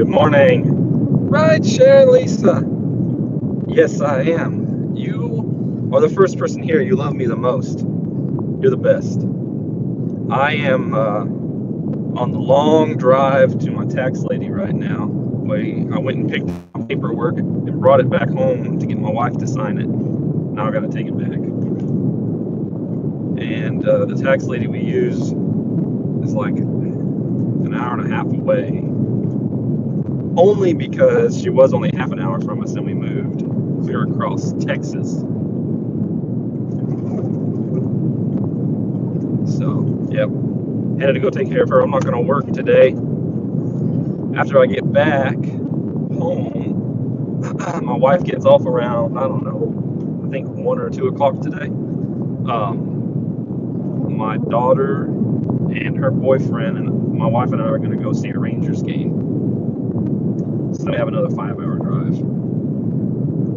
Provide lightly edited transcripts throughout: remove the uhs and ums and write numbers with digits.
Good morning. Right, Sharon Lisa. Yes, I am. You are the first person here. You love me the most. You're the best. I am on the long drive to my tax lady right now. I went and picked up paperwork and brought it back home to get my wife to sign it. Now I got to take it back. And the tax lady we use is like an hour and a half away. Only because she was only half an hour from us and we moved clear across Texas. So, yep. Headed to go take care of her. I'm not going to work today. After I get back home, my wife gets off around, I don't know, I think 1 or 2 o'clock today. My daughter and her boyfriend and my wife and I are going to go see a Rangers game. So we have another 5-hour drive.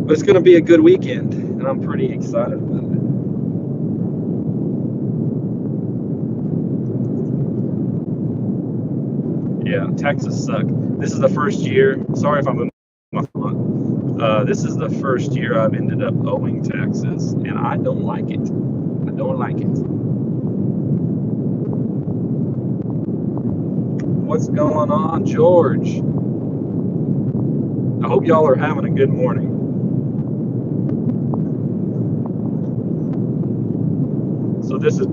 But it's going to be a good weekend, and I'm pretty excited about it. Yeah, taxes suck. This is the first year. Sorry if I'm moving my front. This is the first year I've ended up owing taxes, and I don't like it. I don't like it. What's going on, George? I hope y'all are having a good morning. So this is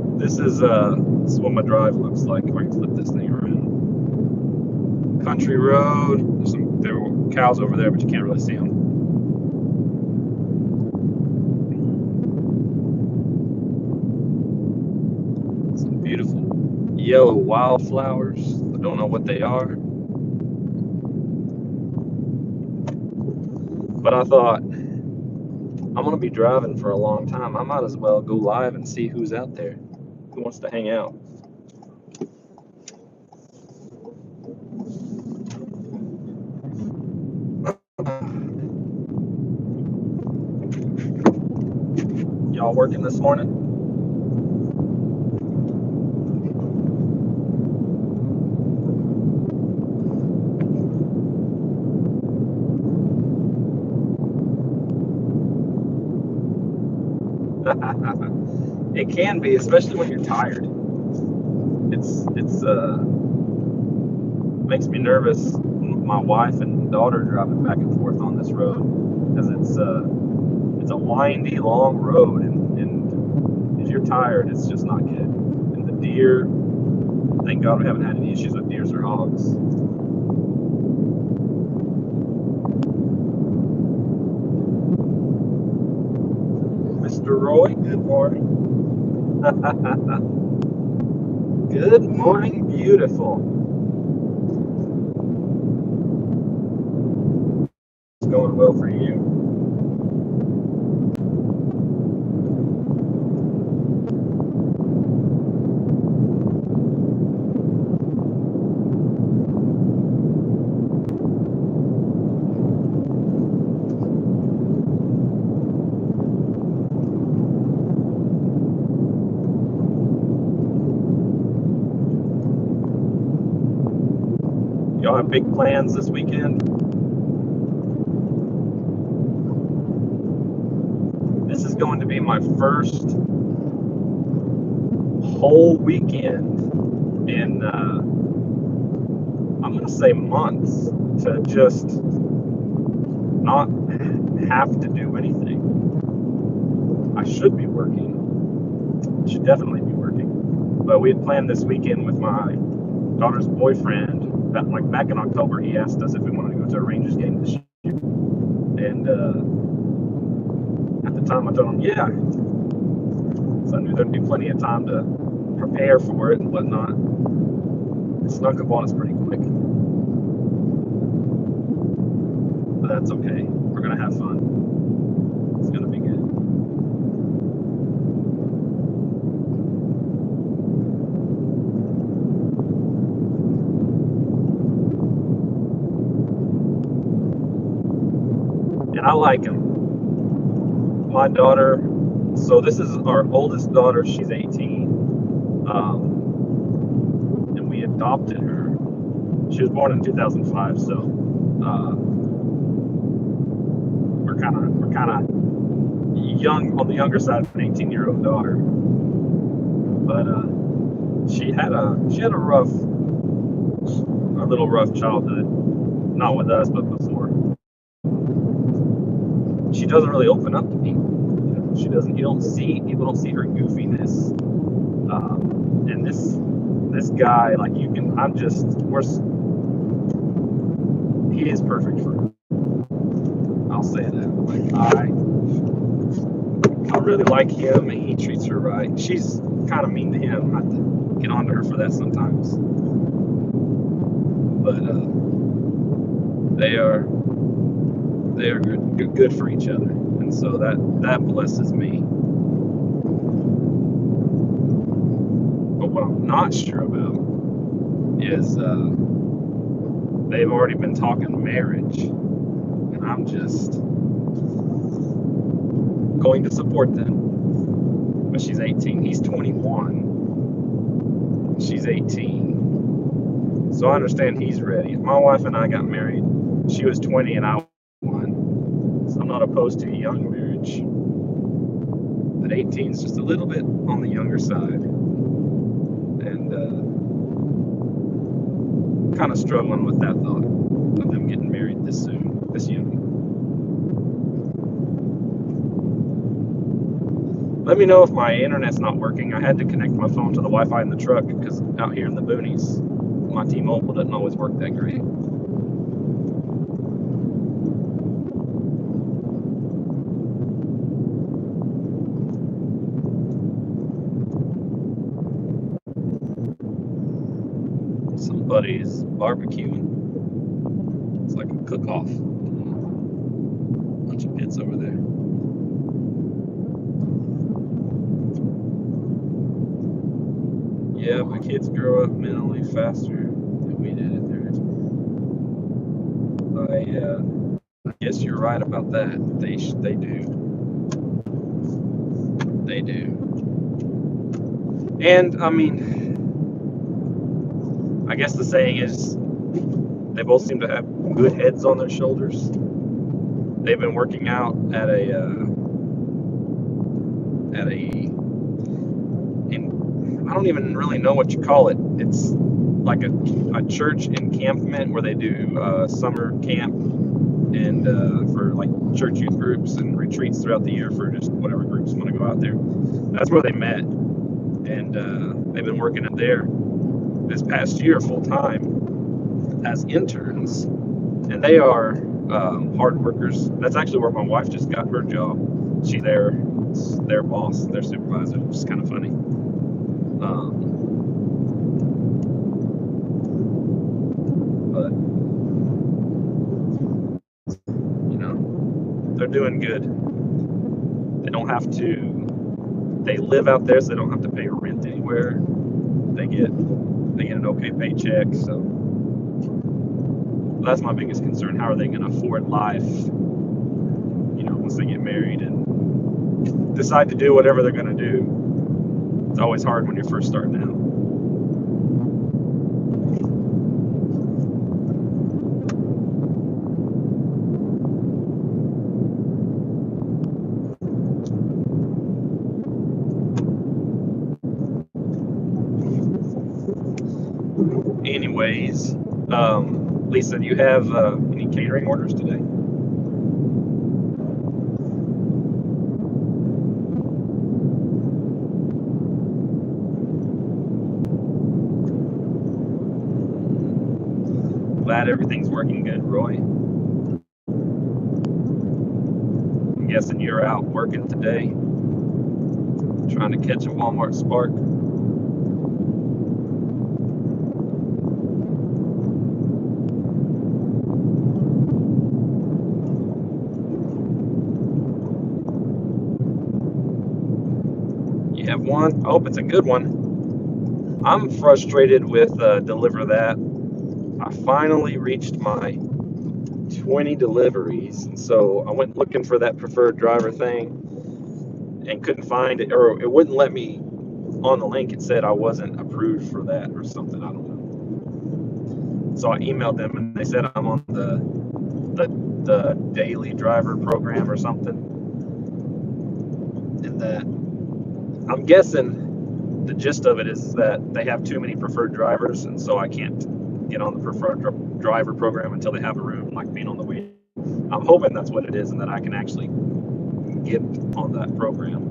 what my drive looks like. If I can flip this thing around. Country road. There were cows over there, but you can't really see them. Some beautiful yellow wildflowers. I don't know what they are. But I thought, I'm going to be driving for a long time. I might as well go live and see who's out there. Who wants to hang out? Y'all working this morning? It can be, especially when you're tired. It's makes me nervous. My wife and daughter driving back and forth on this road because it's a windy, long road, and if you're tired, it's just not good. And the deer, thank God we haven't had any issues with deers or hogs. Mr. Roy, good morning. Good morning, beautiful. It's going well for you. Y'all have big plans this weekend? This is going to be my first whole weekend in, I'm going to say months, to just not have to do anything. I should be working. I should definitely be working. But we had planned this weekend with my daughter's boyfriend. Back in October, he asked us if we wanted to go to a Rangers game this year. And at the time, I told him, yeah. So I knew there'd be plenty of time to prepare for it and whatnot. It snuck up on us pretty quick. But that's okay. We're going to have fun. It's going to be good. And I like him. My daughter, so this is our oldest daughter, she's 18. And we adopted her. She was born in 2005, so We're kind of young, on the younger side of an 18-year-old daughter, but she had a little rough childhood, not with us, but before. She doesn't really open up to me. She doesn't. People don't see her goofiness. And this guy, like, you can. He is perfect for her. I'll say that. Like, I really like him, and he treats her right. She's kind of mean to him. I have to get on to her for that sometimes. But they are good for each other, and so that blesses me. But what I'm not sure about is they've already been talking marriage, and I'm just going to support them. But she's 18, he's 21, she's 18. So I understand he's ready. My wife and I got married. She was 20 and I was 21. So I'm not opposed to a young marriage. But 18 is just a little bit on the younger side. And kind of struggling with that thought of them getting married this soon, this young. Let me know if my internet's not working. I had to connect my phone to the Wi-Fi in the truck because out here in the boonies, my T-Mobile doesn't always work that great. Somebody's barbecuing. It's like a cook-off. Bunch of kids over there. Yeah, but kids grow up mentally faster than we did. I guess you're right about that. They do. They do. And I mean, I guess the saying is they both seem to have good heads on their shoulders. They've been working out at I don't even really know what you call it. It's like a church encampment where they do summer camp and for like church youth groups and retreats throughout the year for just whatever groups want to go out there. That's where they met, and they've been working in there this past year full time as interns, and they are hard workers. That's actually where my wife just got her job. She's their boss, their supervisor, which is kind of funny. But you know, they're doing good. They don't have to. They live out there, so they don't have to pay rent anywhere. They get an okay paycheck. So that's my biggest concern. How are they going to afford life? You know, once they get married and decide to do whatever they're going to do. It's always hard when you're first starting out. Anyways, Lisa, do you have any catering orders today? Glad everything's working good, Roy. I'm guessing you're out working today, trying to catch a Walmart Spark. You have one? I hope it's a good one. I'm frustrated with Deliver That. I finally reached my 20 deliveries, and so I went looking for that preferred driver thing and couldn't find it, or it wouldn't let me on the link. It said I wasn't approved for that or something. I don't know. So I emailed them and they said I'm on the the daily driver program or something. And that I'm guessing the gist of it is that they have too many preferred drivers, and so I can't get on the preferred driver program until they have a room, like being on the wait. I'm hoping that's what it is, and that I can actually get on that program.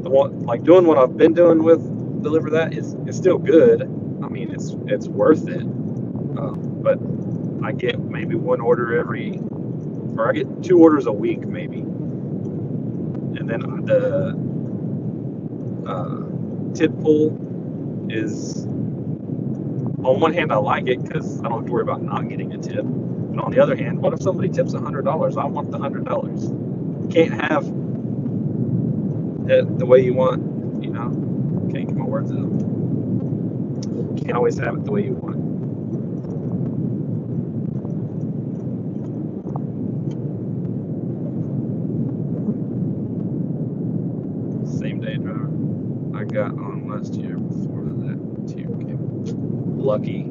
The one, like doing what I've been doing with Deliver That is still good. I mean, it's worth it. But I get maybe one order or I get 2 orders a week maybe. And then the tip pull is, on one hand I like it because I don't have to worry about not getting a tip. But on the other hand, what if somebody tips $100? I want the $100. You can't have it the way you want, you know? Can't get my words out. You can't always have it the way you want. Same day driver I got on last year before that tier came. Lucky.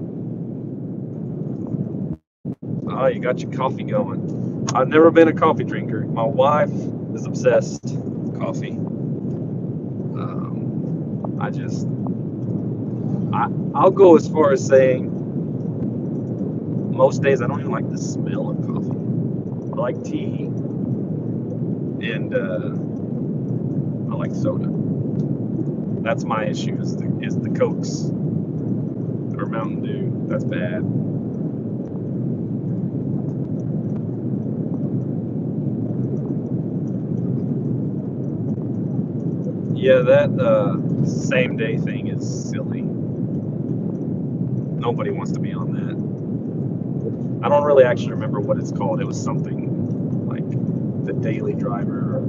Oh, you got your coffee going. I've never been a coffee drinker. My wife is obsessed with coffee. I'll go as far as saying most days I don't even like the smell of coffee. I like tea, and I like soda. That's my issue, is the Cokes or Mountain Dew. That's bad. Yeah, that same day thing is silly. Nobody wants to be on that. I don't really actually remember what it's called. It was something like the Daily Driver, or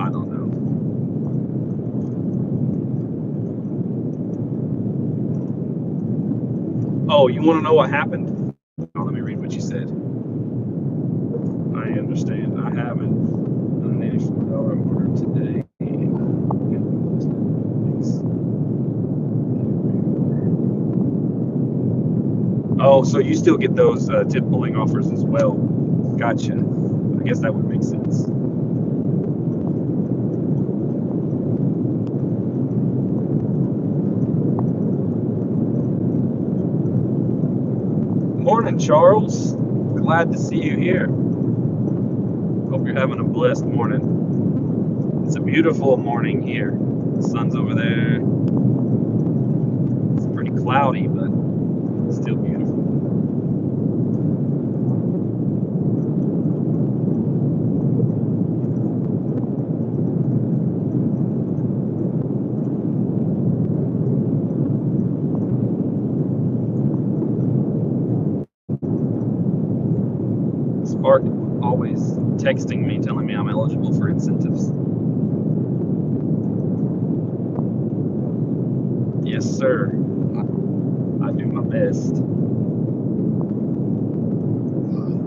I don't know. Oh, you want to know what happened? Oh, let me read what you said. I understand. I haven't done an $84 order today. Oh, so you still get those tip pulling offers as well. Gotcha. I guess that would make sense. Morning, Charles. Glad to see you here. Hope you're having a blessed morning. It's a beautiful morning here. The sun's over there. It's pretty cloudy, but it's still beautiful. Spark always texting me, telling me I'm eligible for incentives. Yes, sir. I do my best.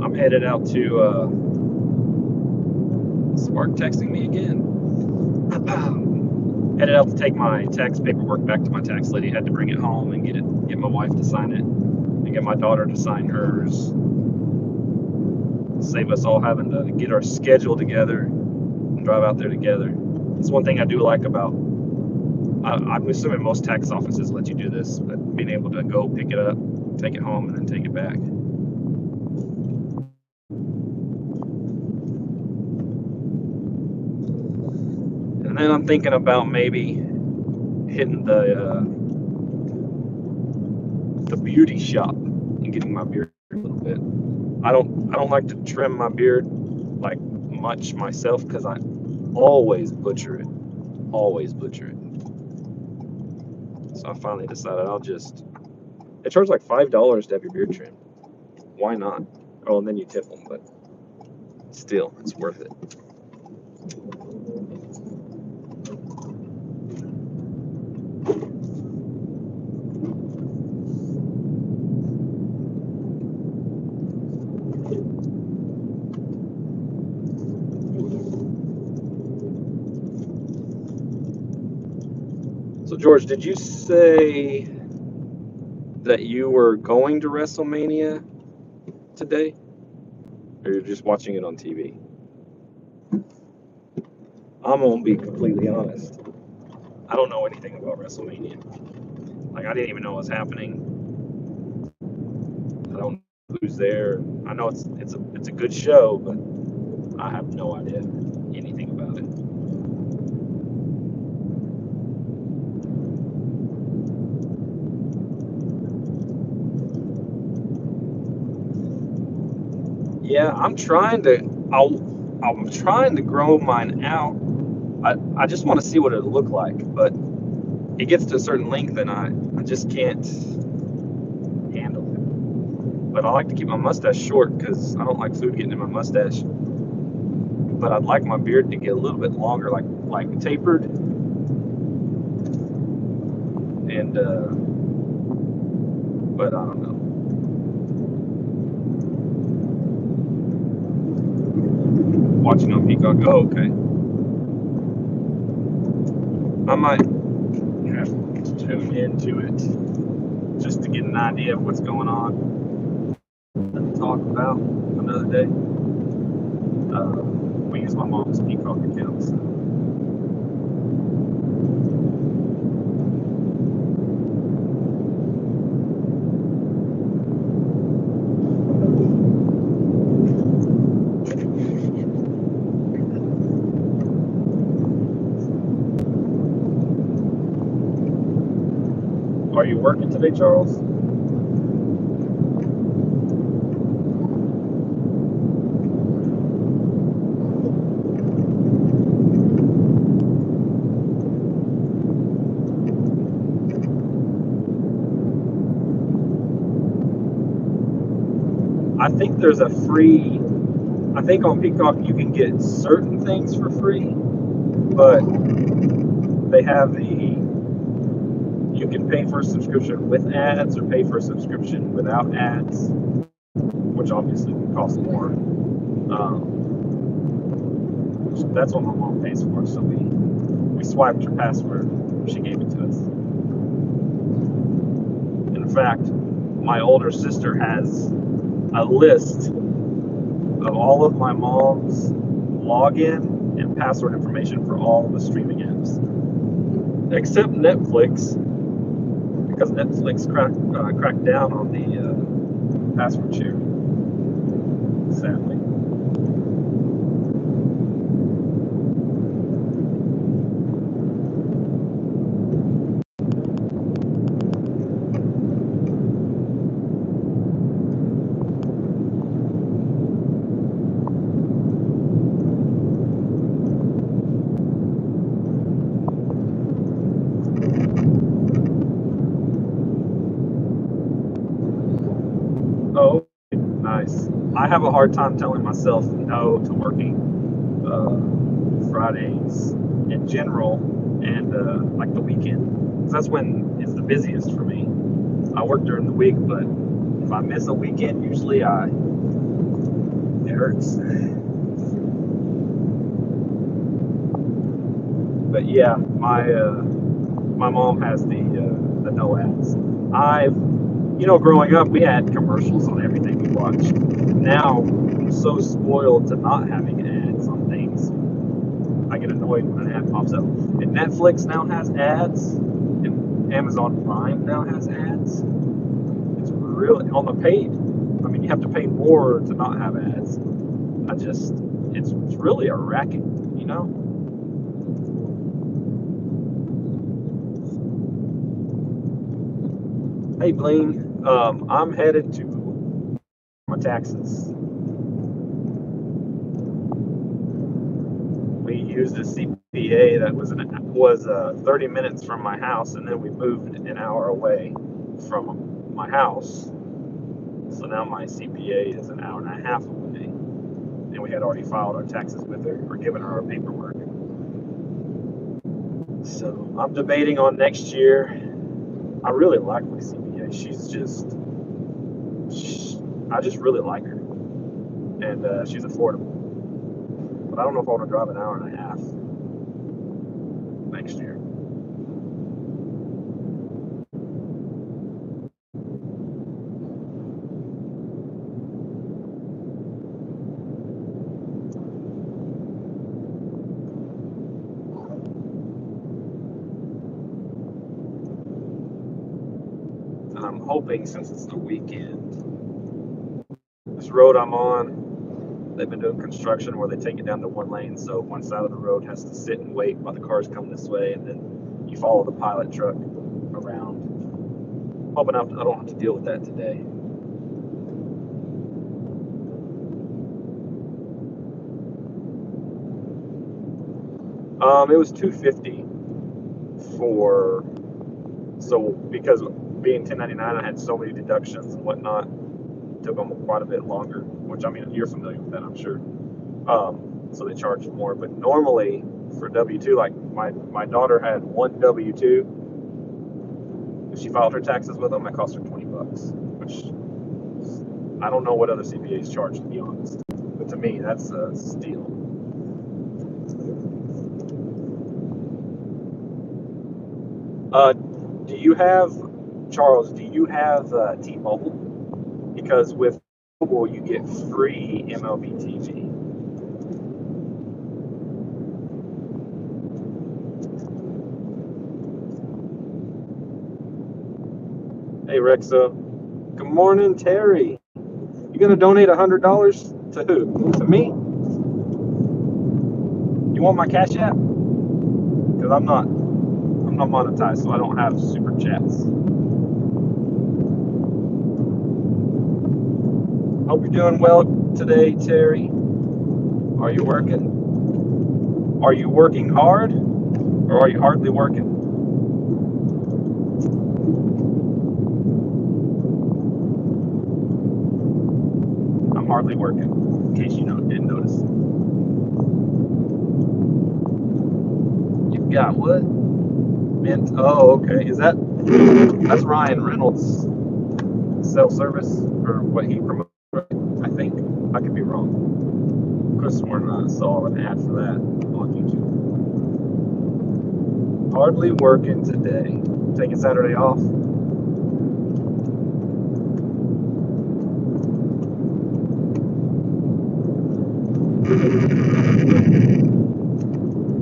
I'm headed out to Spark texting me again. Headed out to take my tax paperwork back to my tax lady. Had to bring it home and get my wife to sign it, and get my daughter to sign hers. Save us all having to get our schedule together and drive out there together. It's one thing I do like about, I'm assuming most tax offices let you do this, but being able to go pick it up, take it home, and then take it back. And then I'm thinking about maybe hitting the beauty shop and getting my beard a little bit. I don't like to trim my beard like much myself because I always butcher it. So I finally decided it charges like $5 to have your beard trimmed. Why not? Oh, and then you tip them, but still, it's worth it. So George, did you say that you were going to WrestleMania today, or you're just watching it on TV? I'm gonna be completely honest. I don't know anything about WrestleMania. Like I didn't even know it was happening. I don't know who's there. I know it's a good show, but I have no idea anything about it. Yeah, I'm trying to grow mine out. I just want to see what it'll look like, but it gets to a certain length and I just can't handle it. But I like to keep my mustache short because I don't like food getting in my mustache. But I'd like my beard to get a little bit longer, like tapered. And but I don't know. Watching on Peacock. Oh, okay. I might have to tune into it just to get an idea of what's going on and talk about another day. We use my mom's Peacock account. So. Are you working today, Charles? I think there's a free. I think on Peacock you can get certain things for free, but they have you can pay for a subscription with ads or pay for a subscription without ads, which obviously would cost more. That's what my mom pays for, so we swiped her password. She gave it to us. In fact, my older sister has a list of all of my mom's login and password information for all the streaming apps, except Netflix, because Netflix cracked down on the password share, sadly. Oh, nice. I have a hard time telling myself no to working Fridays in general and like the weekend. 'Cause that's when it's the busiest for me. I work during the week, but if I miss a weekend, usually it hurts. But yeah, my mom has the no ads. Growing up, we had commercials on everything we watched. Now, I'm so spoiled to not having ads on things. I get annoyed when an ad pops up. And Netflix now has ads, and Amazon Prime now has ads. It's really on the paid. I mean, you have to pay more to not have ads. It's really a racket, you know? Hey, Blaine, I'm headed to my taxes. We used a CPA that was 30 minutes from my house, and then we moved an hour away from my house. So now my CPA is an hour and a half away, and we had already filed our taxes with her or given her our paperwork. So I'm debating on next year. I really like my CPA. I just really like her, and she's affordable. But I don't know if I want to drive an hour and a half next year. hoping, since it's the weekend, this road I'm on, they've been doing construction where they take it down to one lane, so one side of the road has to sit and wait while the cars come this way, and then you follow the pilot truck around. Hoping I don't have to deal with that today. It was $250 for, so because being 1099, I had so many deductions and whatnot, it took them quite a bit longer, which, I mean, you're familiar with that, I'm sure. So they charged more, but normally for W-2, like my daughter had one W-2. If she filed her taxes with them, that cost her $20, which I don't know what other CPAs charge, to be honest. But to me, that's a steal. Do you have, Charles, do you have T-Mobile? Because with Mobile, you get free MLB TV. Hey, Rexa. Good morning, Terry. You gonna donate $100 to who? To me? You want my Cash App? Because I'm not monetized, so I don't have super chats. Hope you're doing well today, Terry. Are you working? Are you working hard, or are you hardly working? I'm hardly working, in case you didn't notice. You've got what? Mint. Oh, okay. That's Ryan Reynolds' cell service, or what he promotes? I think. I could be wrong. Could have sworn I saw an ad for that on YouTube. Hardly working today. Taking Saturday off.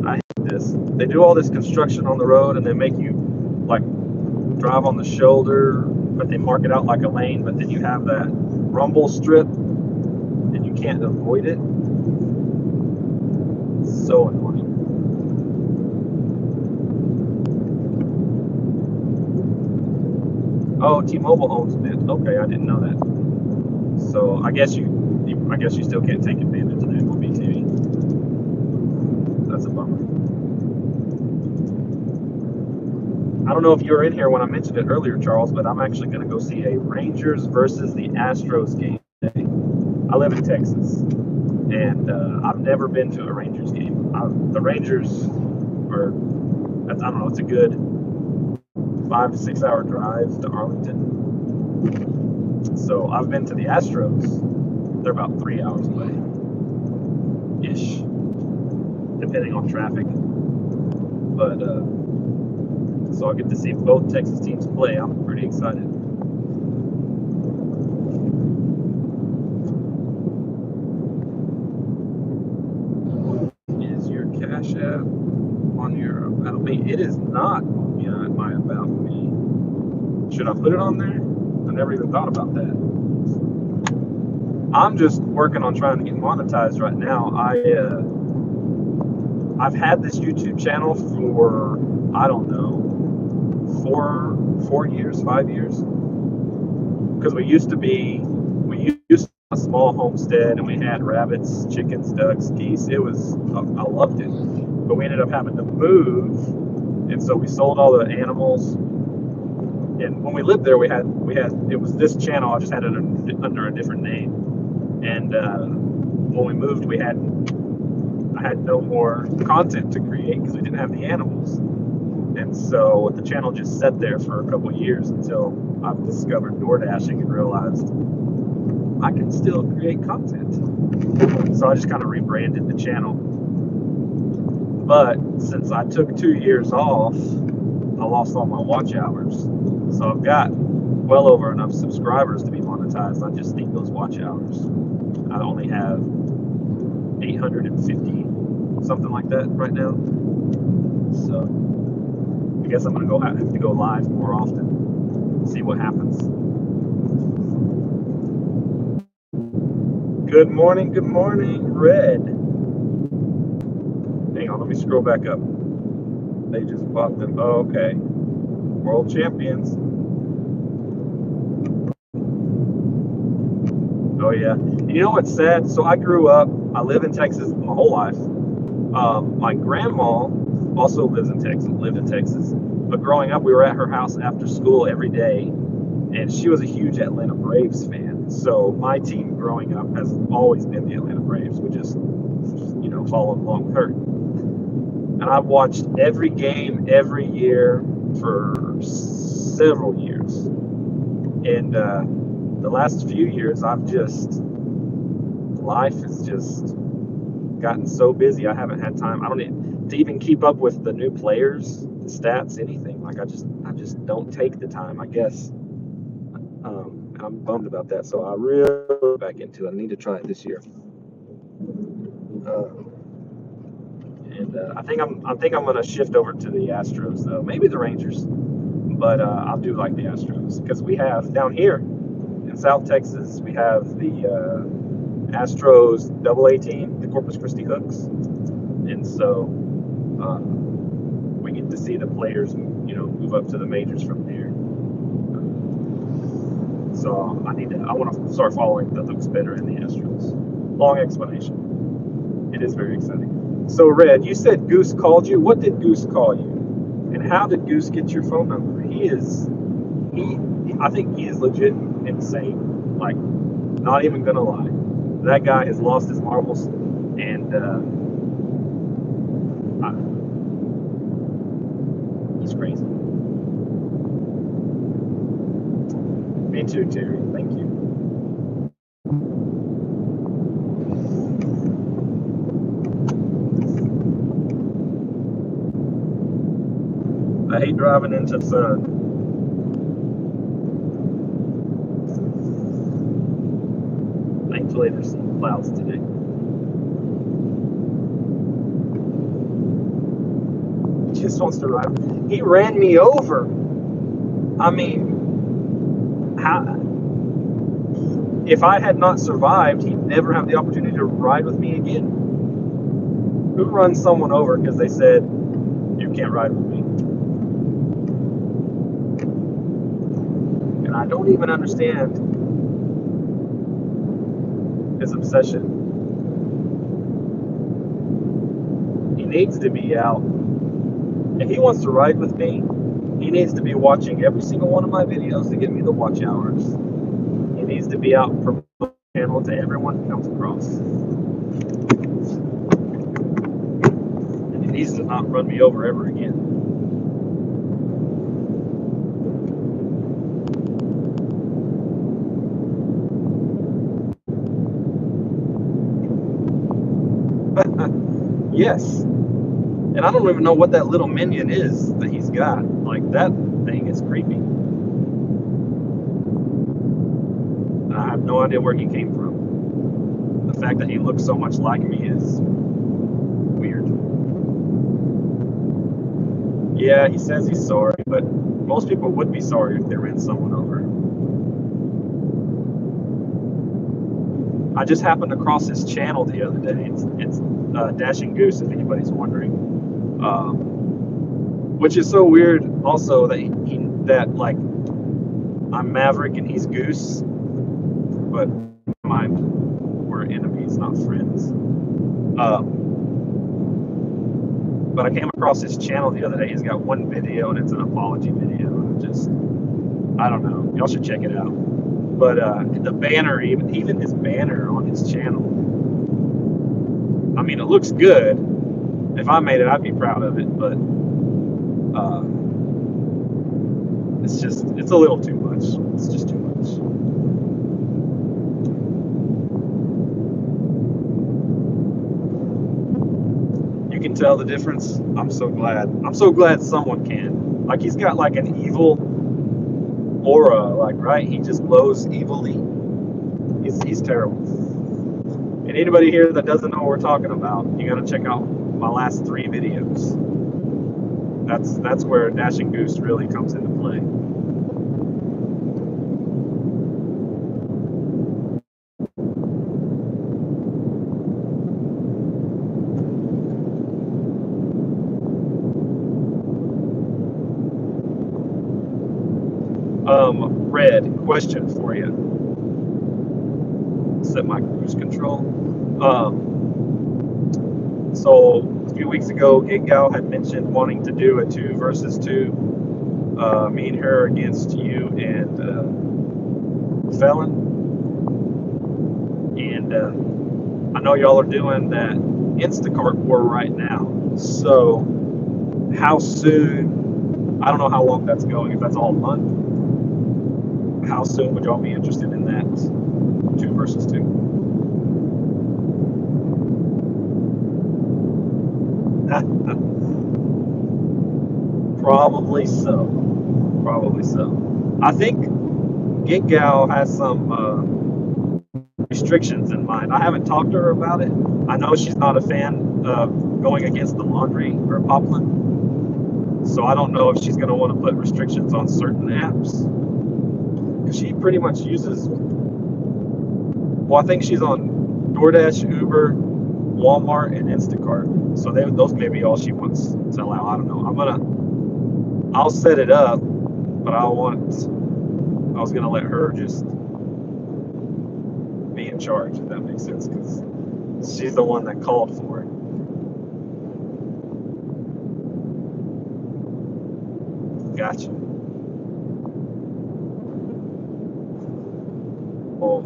I hate this. They do all this construction on the road, and they make you like drive on the shoulder, but they mark it out like a lane, but then you have that rumble strip and you can't avoid it. It's so annoying. Oh, T-Mobile owns Mint. Okay, I didn't know that. So I guess you still can't take advantage of the MLB TV. That's a bummer. I don't know if you were in here when I mentioned it earlier, Charles, but I'm actually going to go see a Rangers versus the Astros game today. I live in Texas, and I've never been to a Rangers game. The Rangers are, I don't know, it's a good 5 to 6 hour drive to Arlington. So I've been to the Astros. They're about 3 hours away, ish, depending on traffic. But so I get to see both Texas teams play. I'm pretty excited. Is your Cash App on your About Me? It is not on my About Me. Should I put it on there? I never even thought about that. I'm just working on trying to get monetized right now. I've had this YouTube channel for, I don't know, 4 years, 5 years. Because we used to have a small homestead, and we had rabbits, chickens, ducks, geese. I loved it. But we ended up having to move, and so we sold all the animals. And when we lived there, it was this channel. I just had it under a different name. And when we moved, I had no more content to create because we didn't have the animals. And so the channel just sat there for a couple of years until I discovered DoorDashing and realized I can still create content. So I just kind of rebranded the channel. But since I took 2 years off, I lost all my watch hours. So I've got well over enough subscribers to be monetized. I just need those watch hours. I only have 850, something like that right now. So I guess I'm gonna have to go live more often. See what happens. Good morning, Red. Hang on, let me scroll back up. They just bought them. Oh, okay. World champions. Oh, yeah. You know what's sad? So I grew up, I live in Texas my whole life. My grandma also lived in Texas. But growing up, we were at her house after school every day, and she was a huge Atlanta Braves fan. So my team growing up has always been the Atlanta Braves. We just followed along with her. And I've watched every game every year for several years. And the last few years, life has just gotten so busy. I haven't had time. To even keep up with the new players, the stats, anything. Like I just don't take the time, I guess. And I'm bummed about that. So I really back into it. I need to try it this year. I think I'm going to shift over to the Astros though. Maybe the Rangers, but I do like the Astros because we have down here in South Texas we have the Astros AA team, the Corpus Christi Hooks, and so we get to see the players, move up to the majors from there. So I want to start following the Hooks better in the Astros. Long explanation. It is very exciting. So Red, you said Goose called you. What did Goose call you? And how did Goose get your phone number? I think he is legit insane. Like, not even gonna lie. That guy has lost his marbles, and he's crazy. Me too, Terry. Thank you. I hate driving into the sun. Thankfully, there's some clouds today. He just wants to ride. He ran me over. I mean, if I had not survived, he'd never have the opportunity to ride with me again. Who runs someone over because they said, you can't ride with me? And I don't even understand his obsession. He needs to be out. If he wants to ride with me, he needs to be watching every single one of my videos to give me the watch hours. He needs to be out promoting the channel to everyone who comes across. And he needs to not run me over ever again. Yes. And I don't even know what that little minion is that he's got. Like, that thing is creepy. And I have no idea where he came from. The fact that he looks so much like me is weird. Yeah, he says he's sorry, but most people would be sorry if they ran someone over. I just happened across his channel the other day. It's Dashing Goose, if anybody's wondering. Which is so weird also that I'm Maverick and he's Goose, but we're enemies, not friends. But I came across his channel the other day. He's got one video and it's an apology video. I don't know. Y'all should check it out. But the banner, even his banner on his channel, I mean, it looks good. If I made it, I'd be proud of it, but it's a little too much. It's just too much. You can tell the difference. I'm so glad someone can. Like, he's got like an evil aura, like, right? He just glows evilly. He's terrible. And anybody here that doesn't know what we're talking about, you got to check out my last 3 videos. That's where Dashing Goose really comes into play. Red, question for you. Set my cruise control. So a few weeks ago, Gig Gal had mentioned wanting to do a 2 versus 2, me and her against you and Felon. And I know y'all are doing that Instacart war right now. So how soon? I don't know how long that's going. If that's all month, how soon would y'all be interested in that 2 versus 2? Probably so. Probably so. I think Gig Gal has some restrictions in mind. I haven't talked to her about it. I know she's not a fan of going against the laundry or Poplin. So I don't know if she's going to want to put restrictions on certain apps. Because she pretty much uses, well, I think she's on DoorDash, Uber, Walmart, and Instacart. So those may be all she wants to allow. I don't know. I'll set it up, but I was going to let her just be in charge, if that makes sense, because she's the one that called for it. Gotcha. Well,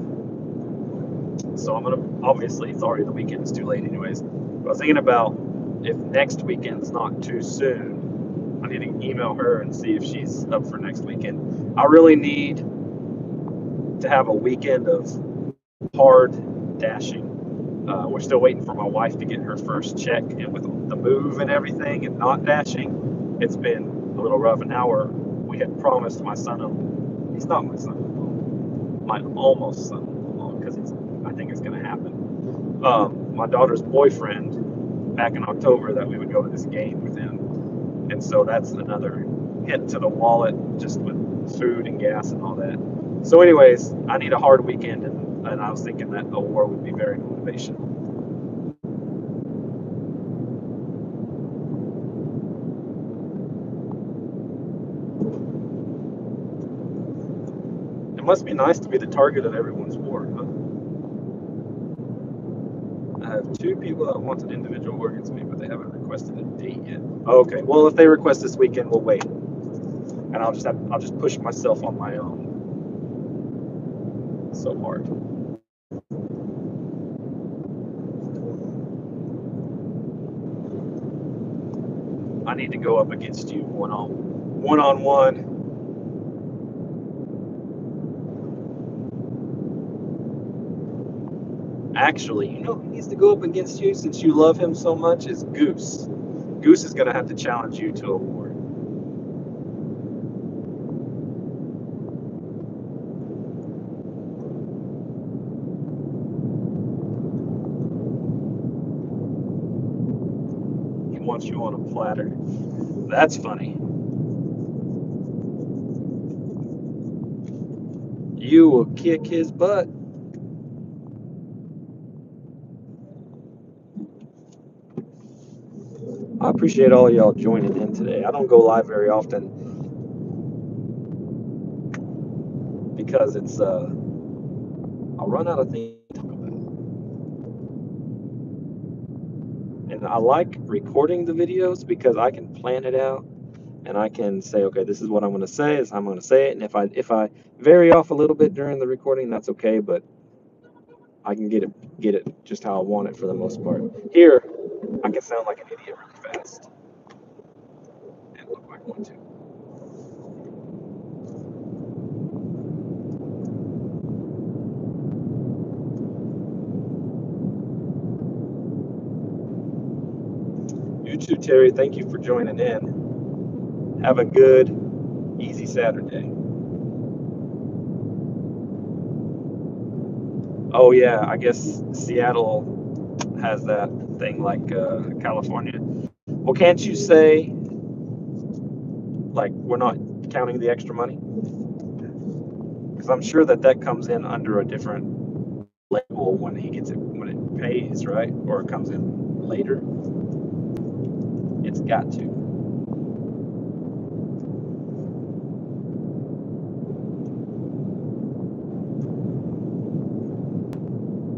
so I'm gonna, obviously it's already the weekend, it's too late anyways. But I was thinking about if next weekend's not too soon, I need to email her and see if she's up for next weekend. I really need to have a weekend of hard dashing. We're still waiting for my wife to get her first check, and with the move and everything and not dashing, it's been a little rough. An hour we had promised my son, he's not my son, my almost son, because I think it's going to happen. My daughter's boyfriend back in October that we would go to this game with him, and so that's another hit to the wallet just with food and gas and all that. So anyways, I need a hard weekend, and I was thinking that a war would be very motivational. It must be nice to be the target of everyone's war, huh? I have 2 people that want an individual war against me, but they haven't requested a date yet. Okay, well if they request this weekend, we'll wait, and I'll just push myself on my own. So hard. I need to go up against you one on one. Actually, you know who needs to go up against you since you love him so much is Goose. Goose is going to have to challenge you to a war. He wants you on a platter. That's funny. You will kick his butt. I appreciate all of y'all joining in today. I don't go live very often because it's I'll run out of things to talk about. And I like recording the videos because I can plan it out and I can say, okay, this is what I'm going to say, this is how I'm going to say it. And if I vary off a little bit during the recording, that's okay, but I can get it just how I want it for the most part. Here, I can sound like an idiot really fast and look like one too. You too, Terry. Thank you for joining in. Have a good, easy Saturday. Oh yeah, I guess Seattle has that thing like California. Well, can't you say like we're not counting the extra money? Because I'm sure that comes in under a different label when he gets it, when it pays, right? Or it comes in later. It's got to.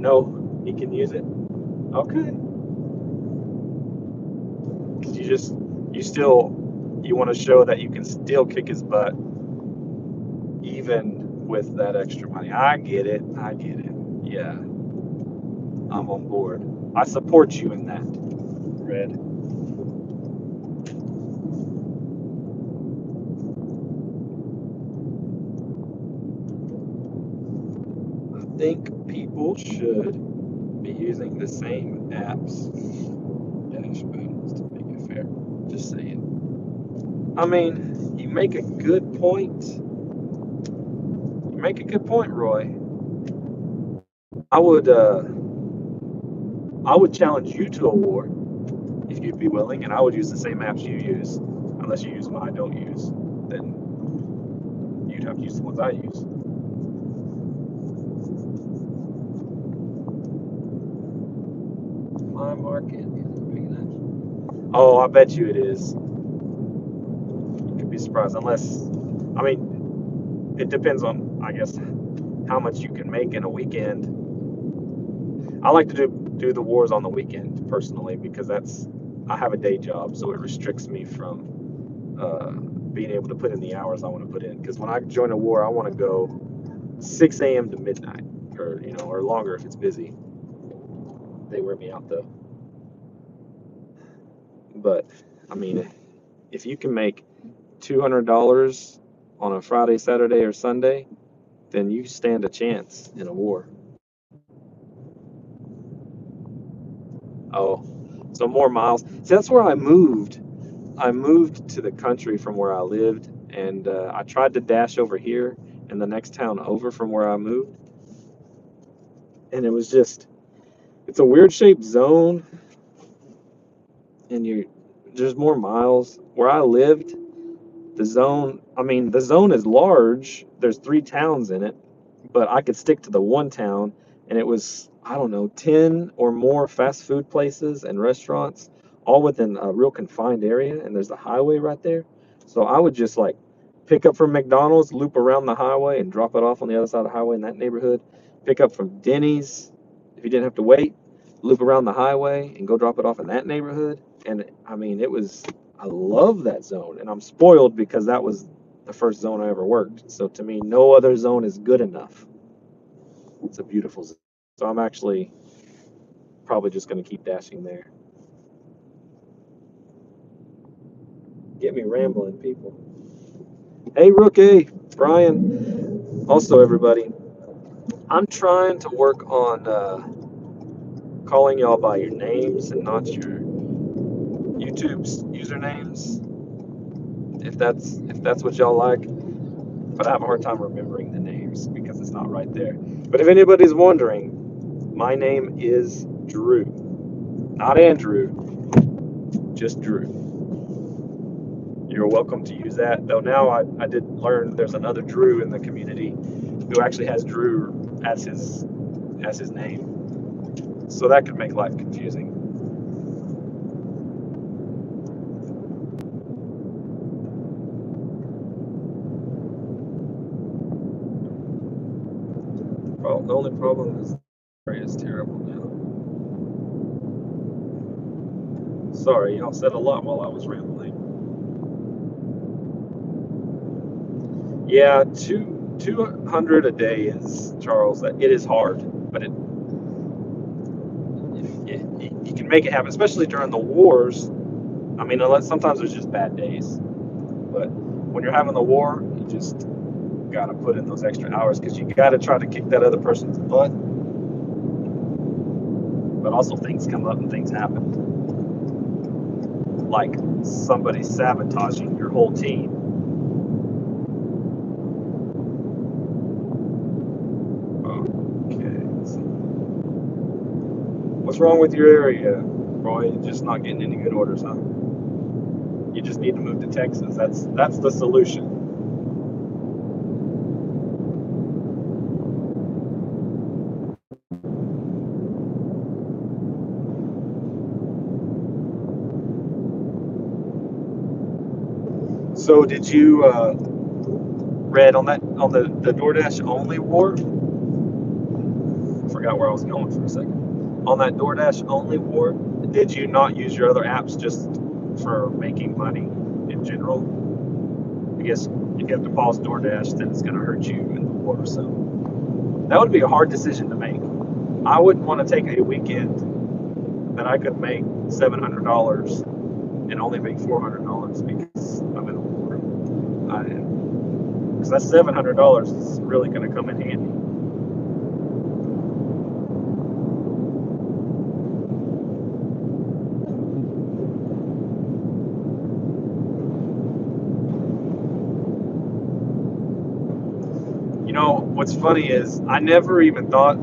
know he can use it. Okay. 'Cause you want to show that you can still kick his butt even with that extra money. I get it. I get it. Yeah, I'm on board. I support you in that, Red. I think people should be using the same apps dash battles to make it fair. Just saying. I mean, you make a good point. You make a good point, Roy. I would challenge you to a war if you'd be willing, and I would use the same apps you use, unless you use them I don't use. Then you'd have to use the ones I use. My market isn't big enough. Oh, I bet you it is. You could be surprised, unless, I mean, it depends on, I guess, how much you can make in a weekend. I like to do the wars on the weekend personally because I have a day job, so it restricts me from being able to put in the hours I want to put in. Because when I join a war, I want to go 6 a.m. to midnight, or longer if it's busy. They wear me out though. But I mean, if you can make $200 on a Friday, Saturday, or Sunday, then you stand a chance in a war. Oh, so more miles. See, that's where I moved. I moved to the country from where I lived, and I tried to dash over here in the next town over from where I moved, and it's a weird shaped zone, and there's more miles. Where I lived, the zone is large. There's 3 towns in it, but I could stick to the one town, and it was, I don't know, 10 or more fast food places and restaurants, all within a real confined area, and there's the highway right there. So I would just like pick up from McDonald's, loop around the highway, and drop it off on the other side of the highway in that neighborhood. Pick up from Denny's if you didn't have to wait, loop around the highway, and go drop it off in that neighborhood. And I mean, I love that zone, and I'm spoiled because that was the first zone I ever worked. So to me, no other zone is good enough. It's a beautiful zone. So I'm actually probably just going to keep dashing there. Get me rambling, people. Hey, Rookie, Brian. Also, everybody, I'm trying to work on calling y'all by your names and not your YouTube's usernames, if that's what y'all like. But I have a hard time remembering the names because it's not right there. But if anybody's wondering, my name is Drew, not Andrew, just Drew. You're welcome to use that. Though now I did learn there's another Drew in the community who actually has Drew as his name. So that could make life confusing. Well, the only problem is the area is terrible now. Sorry, y'all said a lot while I was rambling. Yeah, 200 a day is, Charles. It is hard, but you can make it happen, especially during the wars. I mean, unless sometimes there's just bad days, but when you're having the war, you just gotta put in those extra hours because you gotta try to kick that other person's butt. But also things come up and things happen, like somebody sabotaging your whole team. Okay. What's wrong with your area, Roy? Just not getting any good orders, huh? You just need to move to Texas. That's the solution. So did you read on the DoorDash only war? I forgot where I was going for a second. On that DoorDash only war, did you not use your other apps just for making money in general? I guess if you have to pause DoorDash, then it's going to hurt you in the war. So that would be a hard decision to make. I wouldn't want to take a weekend that I could make $700 and only make $400 because I'm in a war. Because that $700 is really going to come in handy. You know, what's funny is I never even thought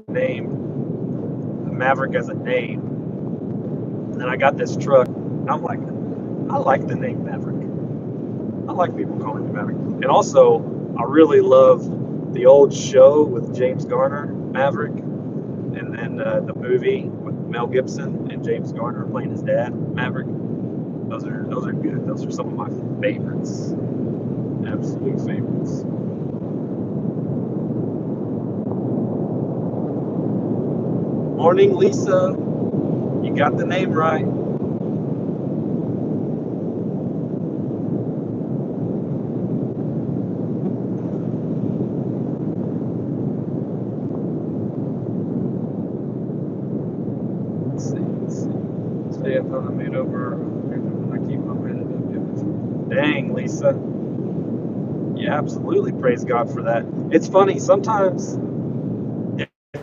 named Maverick as a name. And then I got this truck, and I'm like, I like the name Maverick. I like people calling me Maverick. And also, I really love the old show with James Garner, Maverick, and then the movie with Mel Gibson and James Garner playing his dad, Maverick. Those are good. Those are some of my favorites, absolute favorites. Morning, Lisa. You got the name right. Let's see. Stay up on the made over. I keep my minute. Dang, Lisa. Yeah, absolutely. Praise God for that. It's funny. Sometimes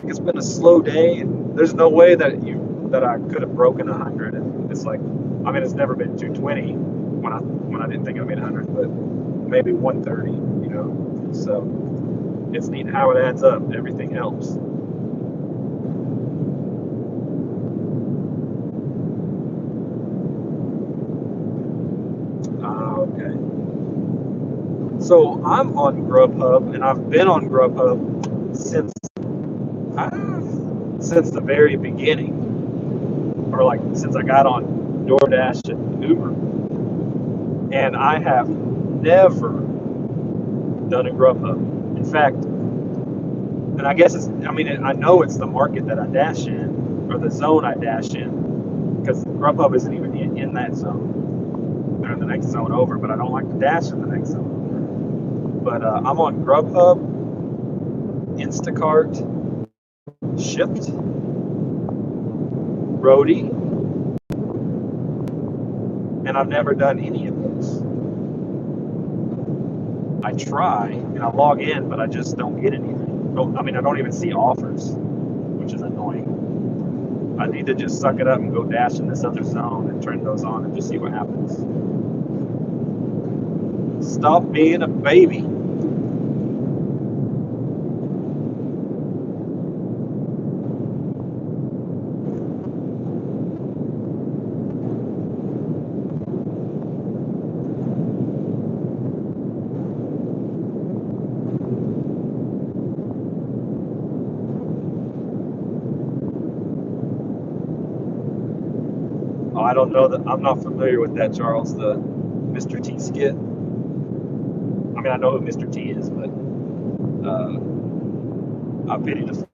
it's been a slow day, and there's no way that I could have broken 100. And it's like, I mean, it's never been 220 when I didn't think I made 100, but maybe 130. You know, so it's neat how it adds up. Everything helps. Okay. So I'm on Grubhub, and I've been on Grubhub since the very beginning, or like since I got on DoorDash and Uber, and I have never done a Grubhub. In fact, and I guess I know it's the market that I dash in, or the zone I dash in, because Grubhub isn't even in that zone. They're in the next zone over, but I don't like to dash in the next zone over. But I'm on Grubhub, Instacart, Shipt, Roadie, and I've never done any of those. I try and I log in, but I just don't get anything. I don't even see offers, which is annoying. I need to just suck it up and go dash in this other zone and turn those on and just see what happens. Stop being a baby. Oh, I don't know that. I'm not familiar with that, Charles. The Mr. T skit. I mean, I know who Mr. T is, but I pity the.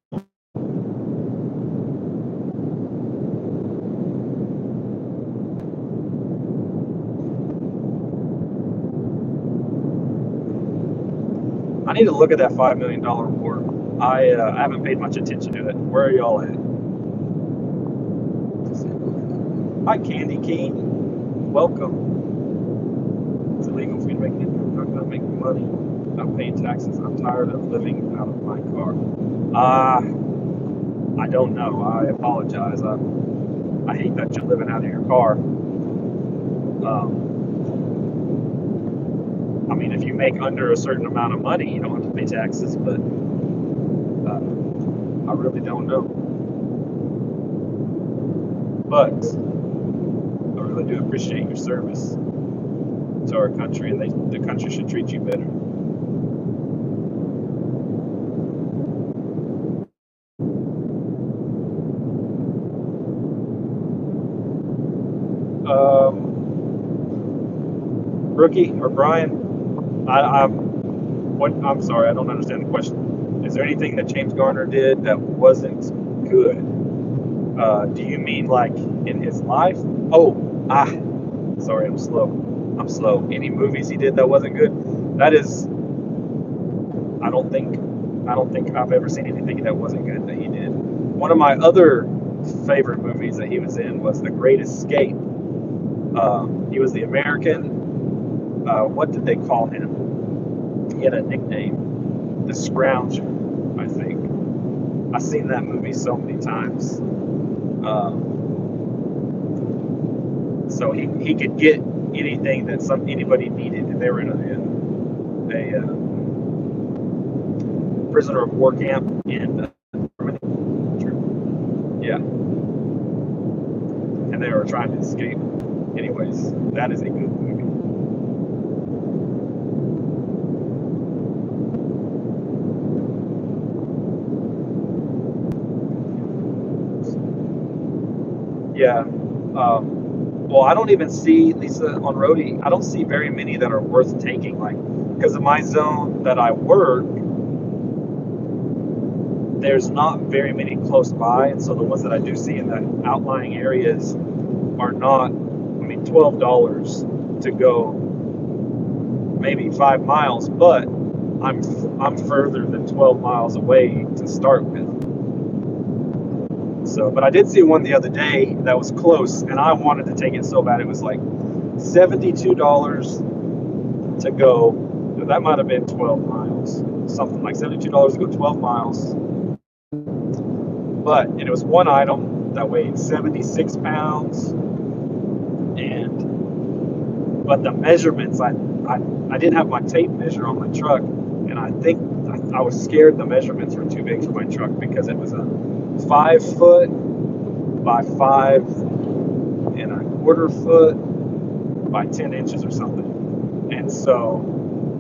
I need to look at that $5 million report. I haven't paid much attention to it. Where are y'all at? Hi, Candy King. Welcome. It's illegal for me to make it. I'm not going to make money. I'm paying taxes. I'm tired of living out of my car. I don't know. I apologize. I hate that you're living out of your car. I mean, if you make under a certain amount of money, you don't have to pay taxes, but I really don't know. But I really do appreciate your service to our country, and the country should treat you better. Rookie or Brian, I'm sorry, I don't understand the question. Is there anything that James Garner did that wasn't good? Do you mean like in his life? Oh, sorry, I'm slow. I'm slow. Any movies he did that wasn't good? That is, I don't think, I don't think I've ever seen anything that wasn't good that he did. One of my other favorite movies that he was in was The Great Escape. He was the American. What did they call him? He had a nickname, the Scrounger, I think. I've seen that movie so many times. So he could get anything that anybody needed, and they were in a prisoner of war camp in Germany. Yeah, and they were trying to escape. Anyways, that is a good movie. Yeah. Well, I don't even see, Lisa, on Roadie, I don't see very many that are worth taking. Like, because of my zone that I work, there's not very many close by, and so the ones that I do see in the outlying areas are not. I mean, $12 to go maybe 5 miles, but I'm further than 12 miles away to start with. So, but I did see one the other day that was close, and I wanted to take it so bad. It was like $72 to go. That might have been 12 miles, something like $72 to go 12 miles. But it was one item that weighed 76 pounds, but the measurements, I didn't have my tape measure on my truck, and I think I was scared the measurements were too big for my truck because it was a 5 foot by 5.25 foot by 10 inches or something. And so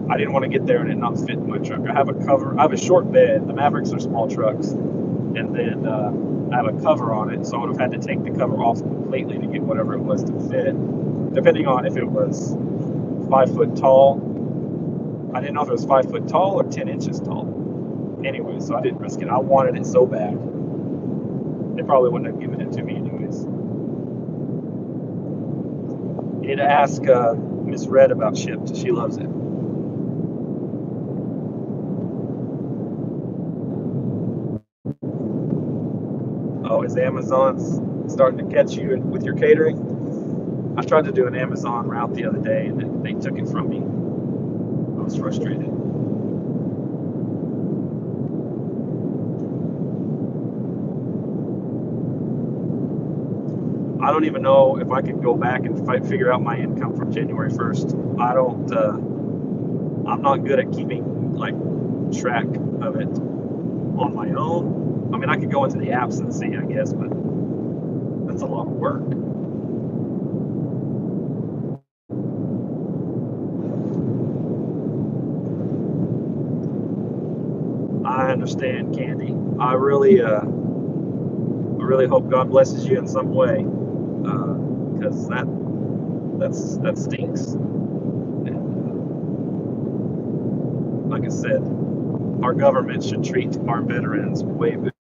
I didn't want to get there and it not fit in my truck. I have a short bed. The Mavericks are small trucks. And then I have a cover on it, so I would have had to take the cover off completely to get whatever it was to fit, depending on if it was 5 foot tall. I didn't know if it was 5 foot tall or 10 inches tall. Anyway, so I didn't risk it. I wanted it so bad. They probably wouldn't have given it to me anyways. You need to ask Miss Red about Shipt. She loves it. Oh, is Amazon's starting to catch you with your catering? I tried to do an Amazon route the other day, and they took it from me. I was frustrated. I don't even know if I could go back and figure out my income from January 1st. I'm not good at keeping like track of it on my own. I mean, I could go into the apps and see, I guess, but that's a lot of work. I understand, Candy. I really hope God blesses you in some way, because that stinks. And, like I said, our government should treat our veterans way better.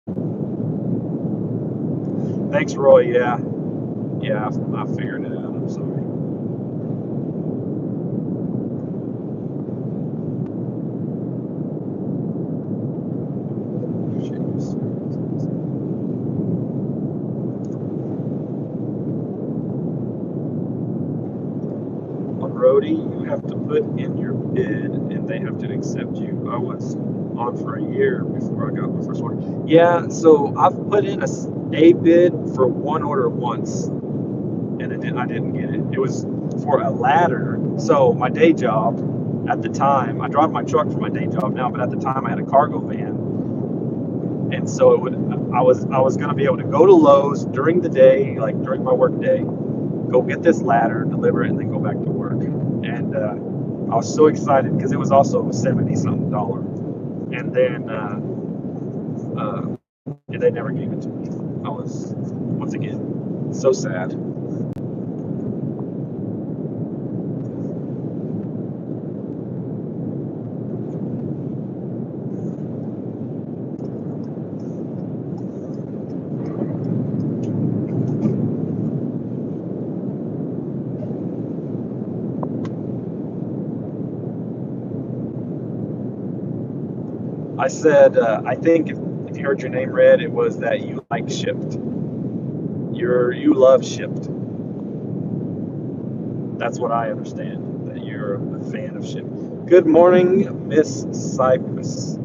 Thanks, Roy. Yeah, I figured it out. I'm sorry. Roadie, you have to put in your bid and they have to accept you. I was on for a year before I got my first order. Yeah, so I've put in a bid for one order once, and I didn't get it. It was for a ladder. So my day job at the time, I drive my truck for my day job now, but at the time I had a cargo van, and so I was going to be able to go to Lowe's during the day, like during my work day, go get this ladder, deliver it, and then go back to work. And I was so excited because it was also $70-something. And then they never gave it to me. I was, once again, so sad. I said, I think if you heard your name read, it was that you like Shift. You love Shift. That's what I understand. That you're a fan of Shift. Good morning, Miss Cypress.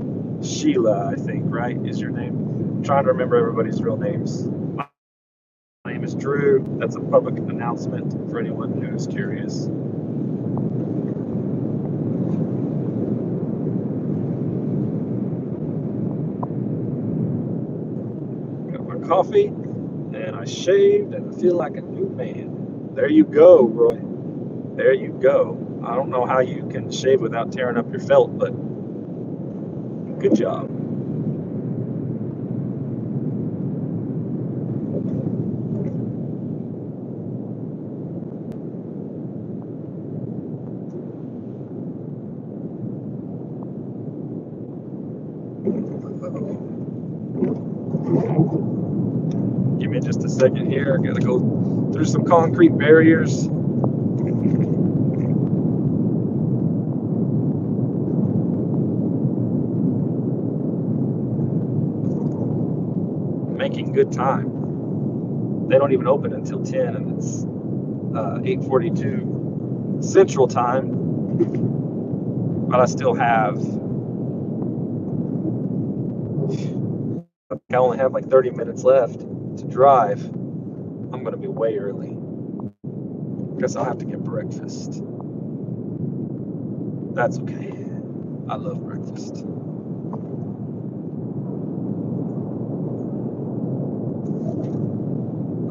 Sheila, I think, right, is your name. I'm trying to remember everybody's real names. My name is Drew. That's a public announcement for anyone who's curious. Got my coffee, and I shaved, and I feel like a new man. There you go, Roy. There you go. I don't know how you can shave without tearing up your felt, but good job. Give me just a second here. I gotta go through some concrete barriers. Making good time. They don't even open until 10, and it's 8:42 Central Time. But I still have. I only have like 30 minutes left to drive. I'm gonna be way early. Guess I'll have to get breakfast. That's okay. I love breakfast.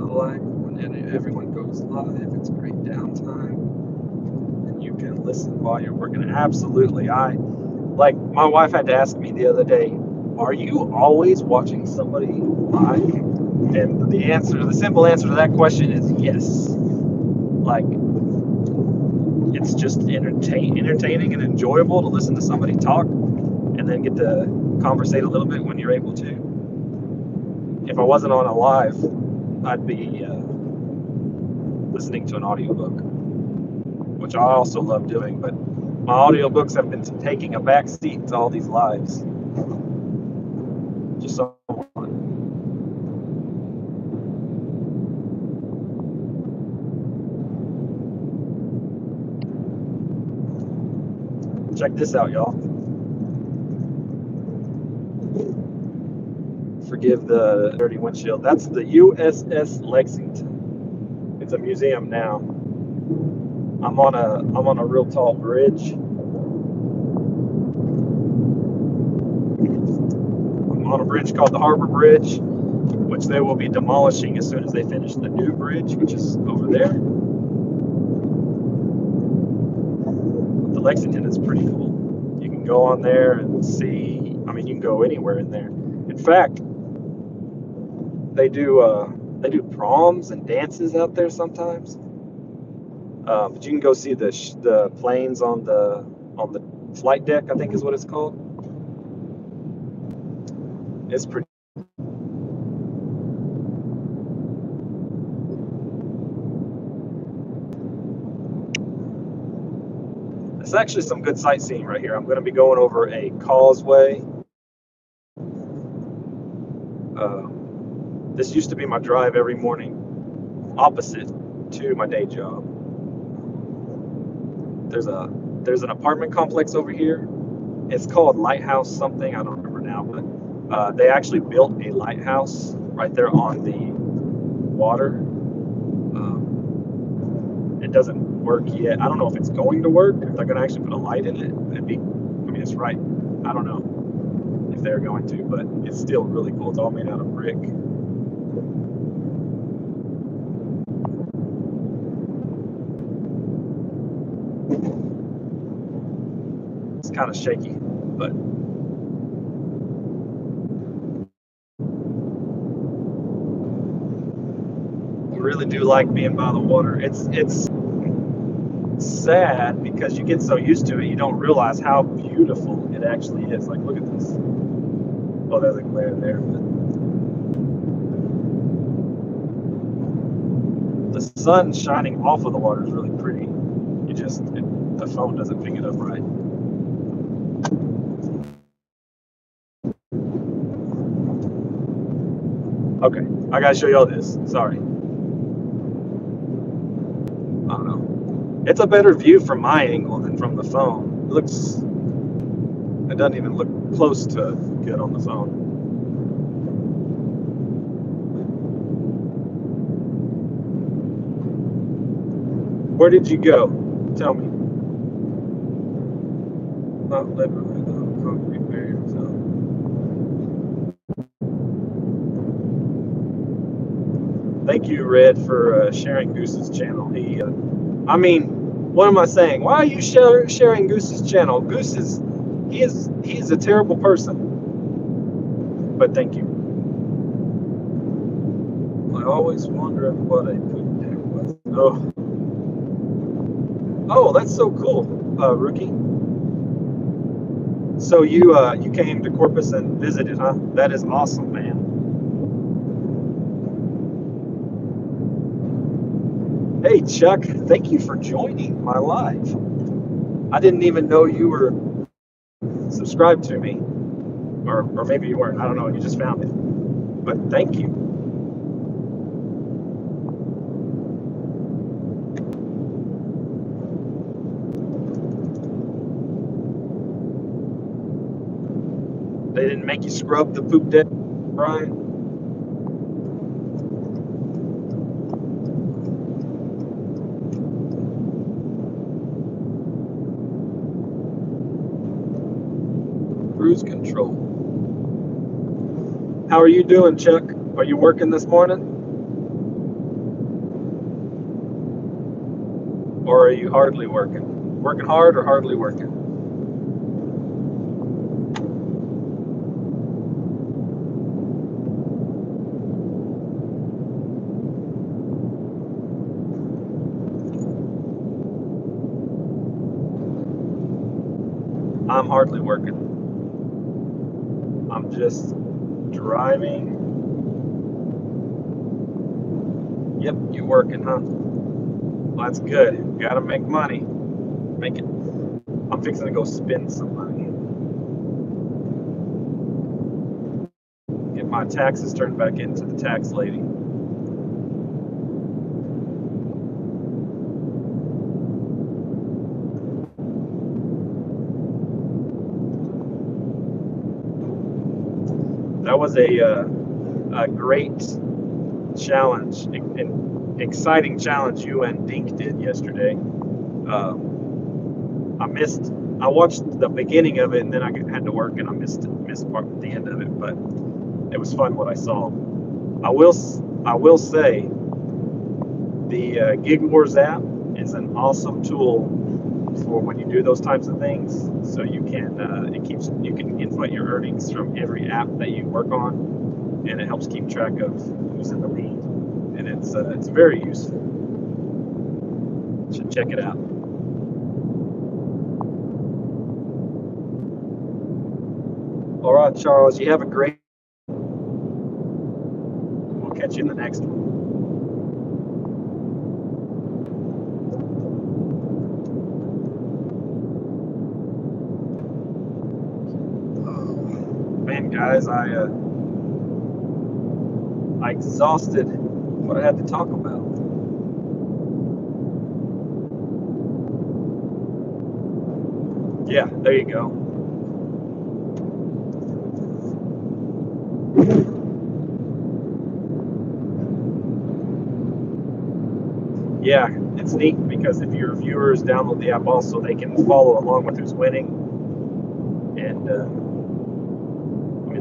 I like when everyone goes live. It's great downtime, and you can listen while you're working. Absolutely. Like my wife had to ask me the other day, "Are you always watching somebody live?" And the simple answer to that question is yes. Like, it's just entertaining and enjoyable to listen to somebody talk and then get to conversate a little bit when you're able to. If I wasn't on a live, I'd be listening to an audiobook, which I also love doing, but my audiobooks have been taking a back seat to all these lives. Just so fun. Check this out, y'all. Forgive the dirty windshield. That's the USS Lexington. It's a museum now. I'm on a real tall bridge. I'm on a bridge called the Harbor Bridge, which they will be demolishing as soon as they finish the new bridge, which is over there. The Lexington is pretty cool. You can go on there and see. I mean, you can go anywhere in there. In fact, they do proms and dances out there sometimes. But you can go see the planes on the flight deck, I think is what it's called. It's pretty. It's actually some good sightseeing right here. I'm going to be going over a causeway. This used to be my drive every morning, opposite to my day job. There's an apartment complex over here. It's called Lighthouse something. I don't remember now, but they actually built a lighthouse right there on the water. It doesn't work yet. I don't know if it's going to work, if they're going to actually put a light in it. It's right. I don't know if they're going to, but it's still really cool. It's all made out of brick. It's kind of shaky, but I really do like being by the water. It's sad because you get so used to it, you don't realize how beautiful it actually is. Like, look at this. Oh, there's a glare there. The sun shining off of the water is really pretty. The phone doesn't pick it up right. Okay, I gotta show y'all this. Sorry. I don't know. It's a better view from my angle than from the phone. It doesn't even look close to good on the phone. Where did you go? Tell me. Not living with a concrete barrier. So. Thank you, Red, for sharing Goose's channel. What am I saying? Why are you sharing Goose's channel? He is a terrible person. But thank you. I always wondered what a poop deck was. Oh, that's so cool, Rookie. So you came to Corpus and visited, huh? That is awesome, man. Hey, Chuck, thank you for joining my live. I didn't even know you were subscribed to me, or maybe you weren't. I don't know. You just found it, but thank you. They didn't make you scrub the poop deck, Brian? Cruise control. How are you doing, Chuck? Are you working this morning? Or are you hardly working? Working hard or hardly working? I'm hardly working. I'm just driving. Yep, you working, huh? Well, that's good. Gotta make money. Make it. I'm fixing to go spend some money. Get my taxes turned back into the tax lady. That was a great challenge, an exciting challenge you and Dink did yesterday. I watched the beginning of it, and then I had to work, and I missed part at the end of it. But it was fun what I saw. I will say the Gig Wars app is an awesome tool for when you do those types of things. So you can you can input your earnings from every app that you work on, and it helps keep track of who's in the lead, and it's very useful. You should check it out. All right, Charles, you have a great. We'll catch you in the next one. Man, guys, I exhausted what I had to talk about. Yeah, there you go. Yeah, it's neat because if your viewers download the app also, they can follow along with who's winning. And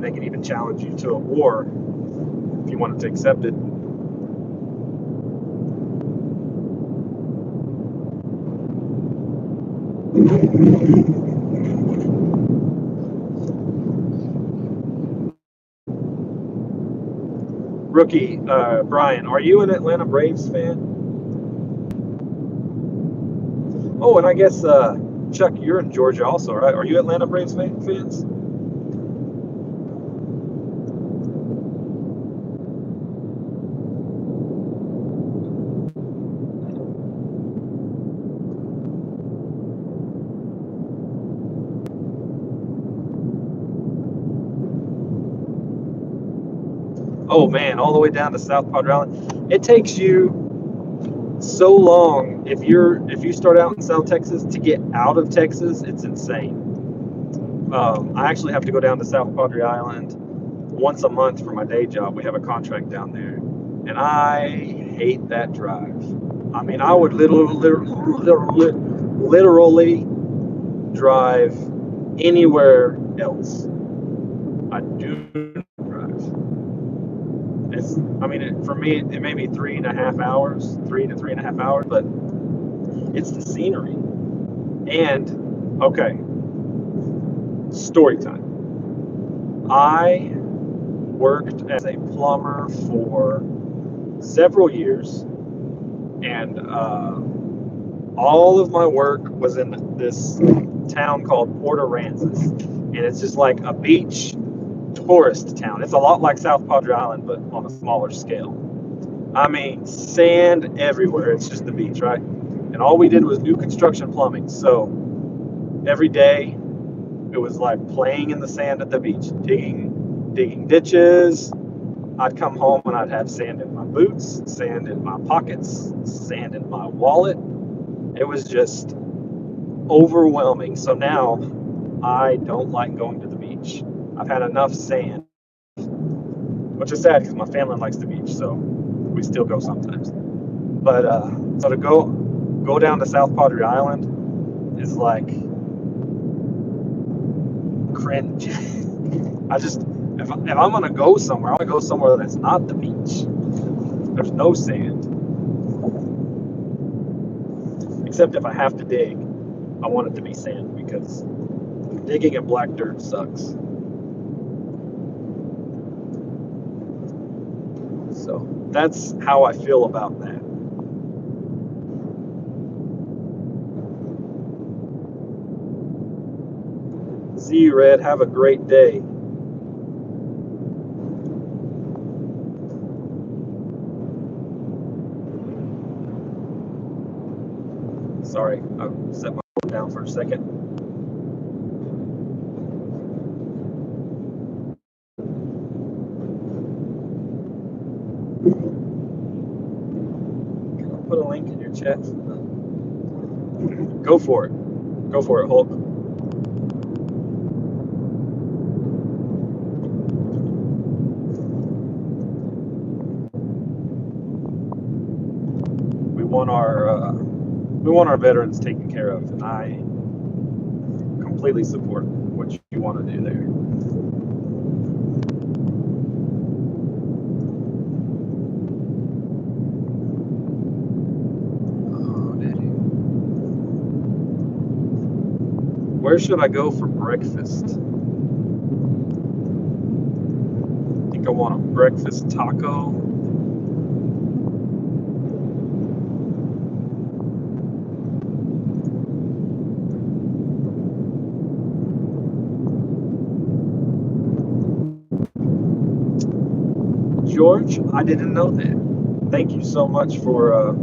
they can even challenge you to a war if you wanted to accept it. Rookie, Brian, are you an Atlanta Braves fan? Oh, and I guess, Chuck, you're in Georgia also, right? Are you Atlanta Braves fans? Oh man, all the way down to South Padre Island. It takes you so long if you start out in South Texas to get out of Texas. It's insane. I actually have to go down to South Padre Island once a month for my day job. We have a contract down there, and I hate that drive. I mean, I would literally drive anywhere else. I do not drive. I mean, for me, it may be 3.5 hours, 3 to 3.5 hours, but it's the scenery. And, okay, story time. I worked as a plumber for several years, and all of my work was in this town called Port Aransas, and it's just like a beach tourist town. It's a lot like South Padre Island, but on a smaller scale. I mean, sand everywhere. It's just the beach, right? And all we did was new construction plumbing. So every day it was like playing in the sand at the beach, digging ditches. I'd come home and I'd have sand in my boots, sand in my pockets, sand in my wallet. It was just overwhelming. So now I don't like going to the beach. I've had enough sand, which is sad because my family likes the beach, so we still go sometimes. But so to go down to South Padre Island is like cringe. I just if I'm gonna go somewhere, I want to go somewhere that's not the beach. There's no sand, except if I have to dig. I want it to be sand because digging in black dirt sucks. So that's how I feel about that. See you, Red. Have a great day. Sorry, I set my phone down for a second. Can I put a link in your chat? Go for it. Go for it, Hulk. We want our veterans taken care of, and I completely support what you want to do there. Oh, Daddy. Where should I go for breakfast? I think I want a breakfast taco. George, I didn't know that. Thank you so much for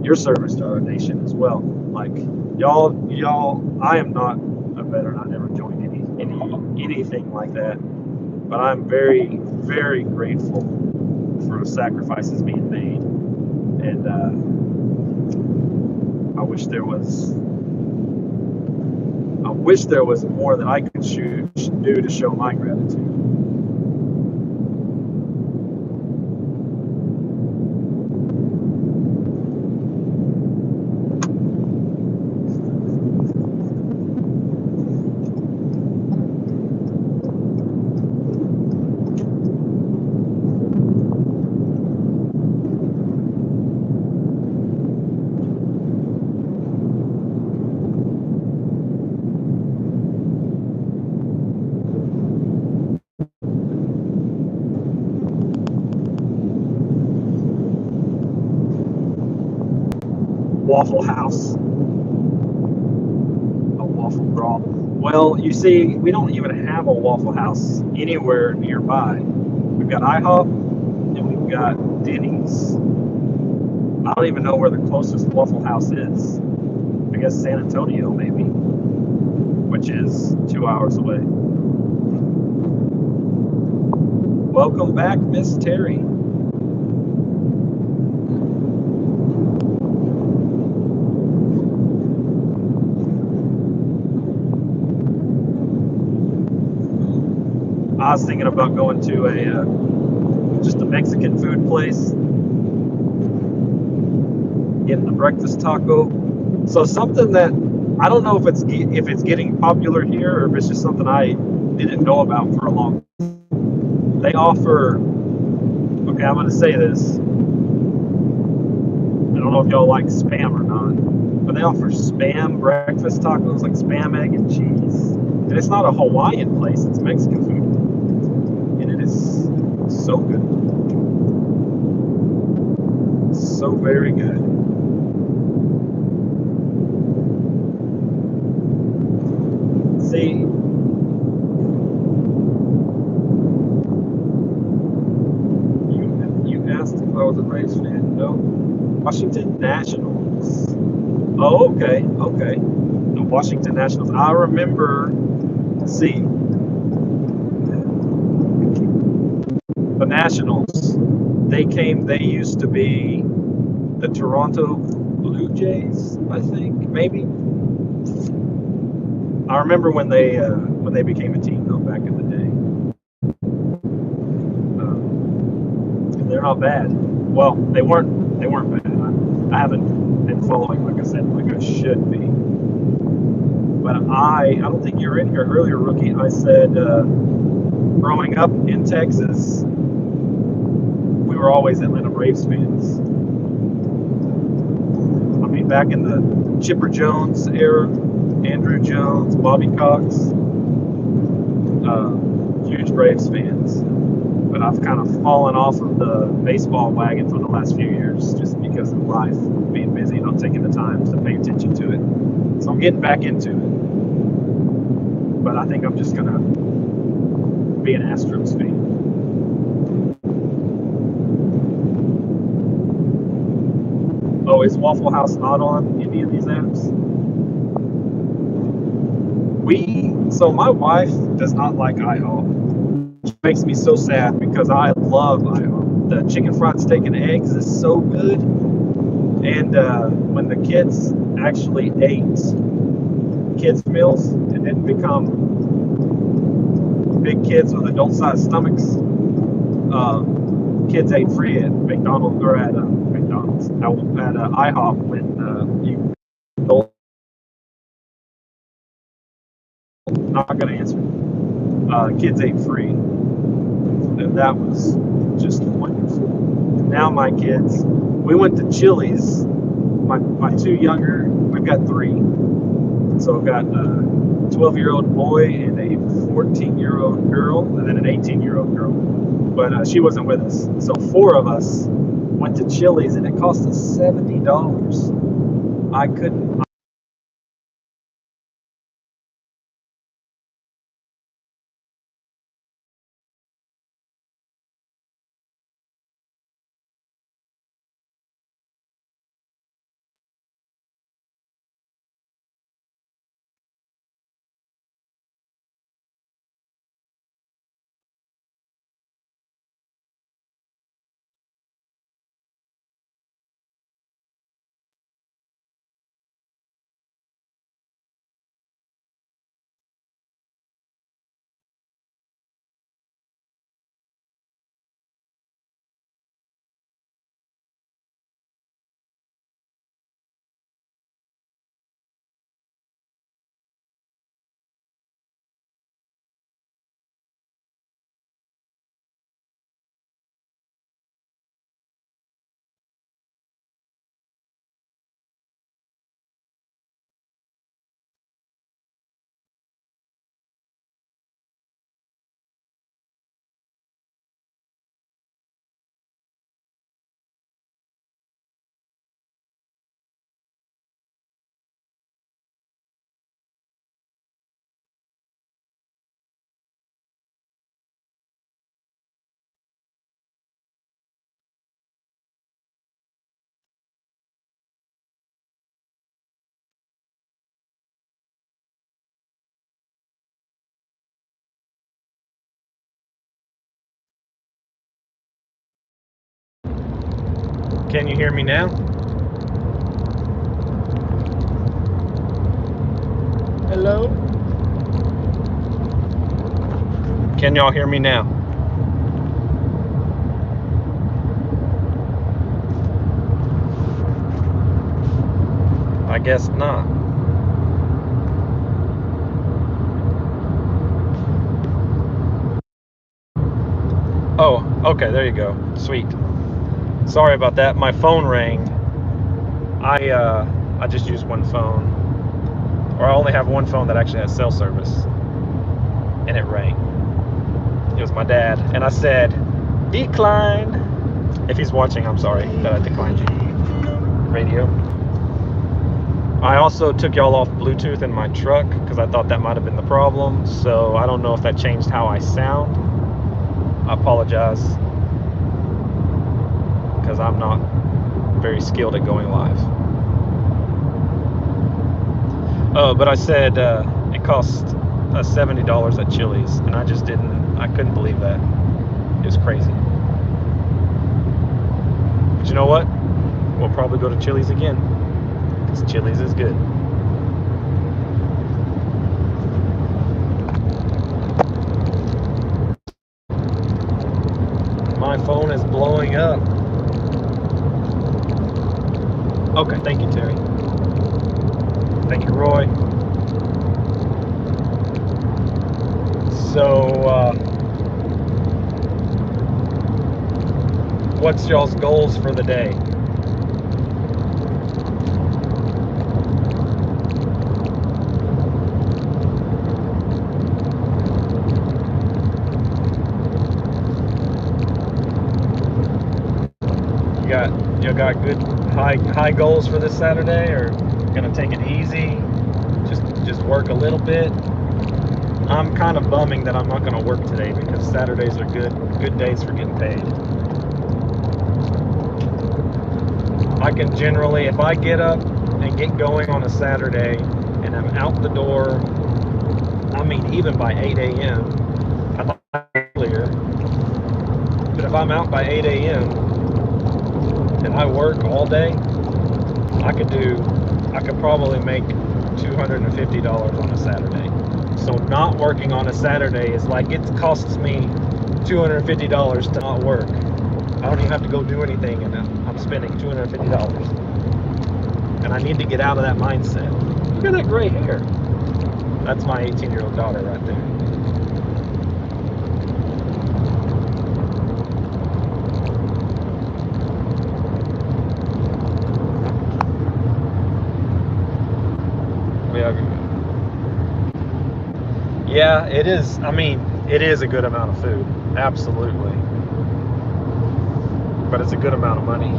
your service to our nation as well. Like y'all, I am not a veteran. I never joined anything like that. But I'm very, very grateful for the sacrifices being made, and I wish there was more that I could do to show my gratitude. Waffle House. A waffle brawl. Well, you see, we don't even have a Waffle House anywhere nearby. We've got IHOP and we've got Denny's. I don't even know where the closest Waffle House is. I guess San Antonio, maybe, which is 2 hours away. Welcome back, Miss Terry. I was thinking about going to just a Mexican food place, getting a breakfast taco. So something that I don't know if it's getting popular here or if it's just something I didn't know about for a long. They offer. Okay, I'm going to say this. I don't know if y'all like spam or not, but they offer spam breakfast tacos, like spam, egg, and cheese. And it's not a Hawaiian place; it's Mexican food, and it is so good, so very good. See, you asked if I was a Braves fan. No, Washington Nationals. Oh, okay, okay. The Washington Nationals. I remember. See, the Nationals. They came. They used to be the Toronto Blue Jays. I think maybe. I remember when they became a team though back in the day. They're not bad. Well, they weren't bad. I haven't been following like I said like I should be. But I don't think you were in here earlier, rookie. I said growing up in Texas, we were always Atlanta Braves fans. I mean, back in the Chipper Jones era, Andrew Jones, Bobby Cox, huge Braves fans. But I've kind of fallen off of the baseball wagon for the last few years just because of life, being busy, not taking the time to pay attention to it. So I'm getting back into it. But I think I'm just going to be an Astros fan. Oh, is Waffle House not on any of these apps? So my wife does not like IHOP. Which makes me so sad because I love IHOP. The chicken fried steak and eggs is so good. And when the kids actually ate kids' meals and didn't become big kids with adult-sized stomachs, kids ate free at McDonald's or at McDonald's, at IHOP when you don't. Not going to answer. Kids ate free, and that was just wonderful. Now my kids, we went to Chili's. My two younger, we've got three. So I've got a 12-year-old boy and a 14-year-old girl, and then an 18-year-old girl. But she wasn't with us. So four of us went to Chili's, and it cost us $70. I couldn't. Can you hear me now? Hello? Can y'all hear me now? I guess not. Oh, okay, there you go. Sweet. Sorry about that. My phone rang. I just use one phone, or I only have one phone that actually has cell service, and it rang. It was my dad, and I said, decline. If he's watching, I'm sorry that I declined you. Radio. I also took y'all off Bluetooth in my truck because I thought that might have been the problem. So I don't know if that changed how I sound. I apologize because I'm not very skilled at going live. Oh, but I said it cost $70 at Chili's, and I couldn't believe that. It was crazy. But you know what? We'll probably go to Chili's again, because Chili's is good. My phone is blowing up. Okay, thank you, Terry. Thank you, Roy. So, what's y'all's goals for the day? You got good high goals for this Saturday, or gonna take it easy? Just work a little bit. I'm kind of bumming that I'm not gonna work today because Saturdays are good days for getting paid. I can generally, if I get up and get going on a Saturday and I'm out the door, I mean even by 8 a.m. I thought earlier, but if I'm out by 8 a.m. and I work all day, I could probably make $250 on a Saturday. So not working on a Saturday is like, it costs me $250 to not work. I don't even have to go do anything, and I'm spending $250. And I need to get out of that mindset. Look at that gray hair. That's my 18-year-old daughter right there. Yeah, it is. I mean, it is a good amount of food. Absolutely. But it's a good amount of money.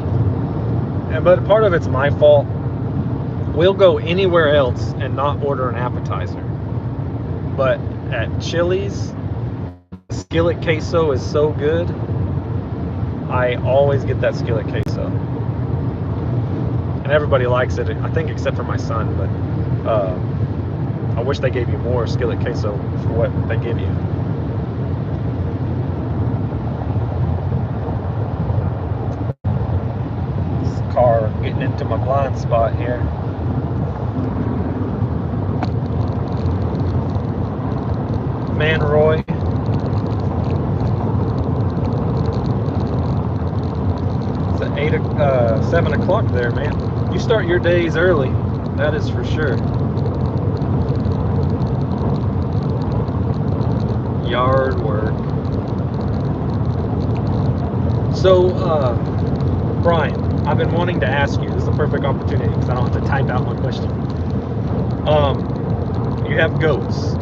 But part of it's my fault. We'll go anywhere else and not order an appetizer. But at Chili's, skillet queso is so good. I always get that skillet queso. And everybody likes it, I think, except for my son. But I wish they gave you more skillet queso for what they give you. This car getting into my blind spot here. Man, Roy. It's at 7 o'clock there, man. You start your days early, that is for sure. Yard work. So, Brian, I've been wanting to ask you, this is a perfect opportunity because I don't have to type out my question. You have goats,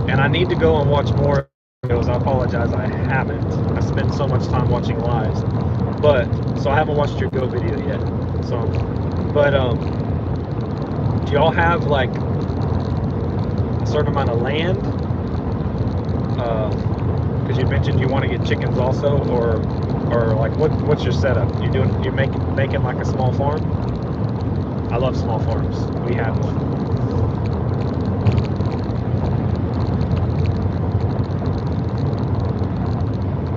and I need to go and watch more videos. I apologize, I haven't. I spend so much time watching lives, so I haven't watched your goat video yet. So, but do y'all have like a certain amount of land? Because you mentioned you want to get chickens also, or like what's your setup? You're making like a small farm? I love small farms. We have one.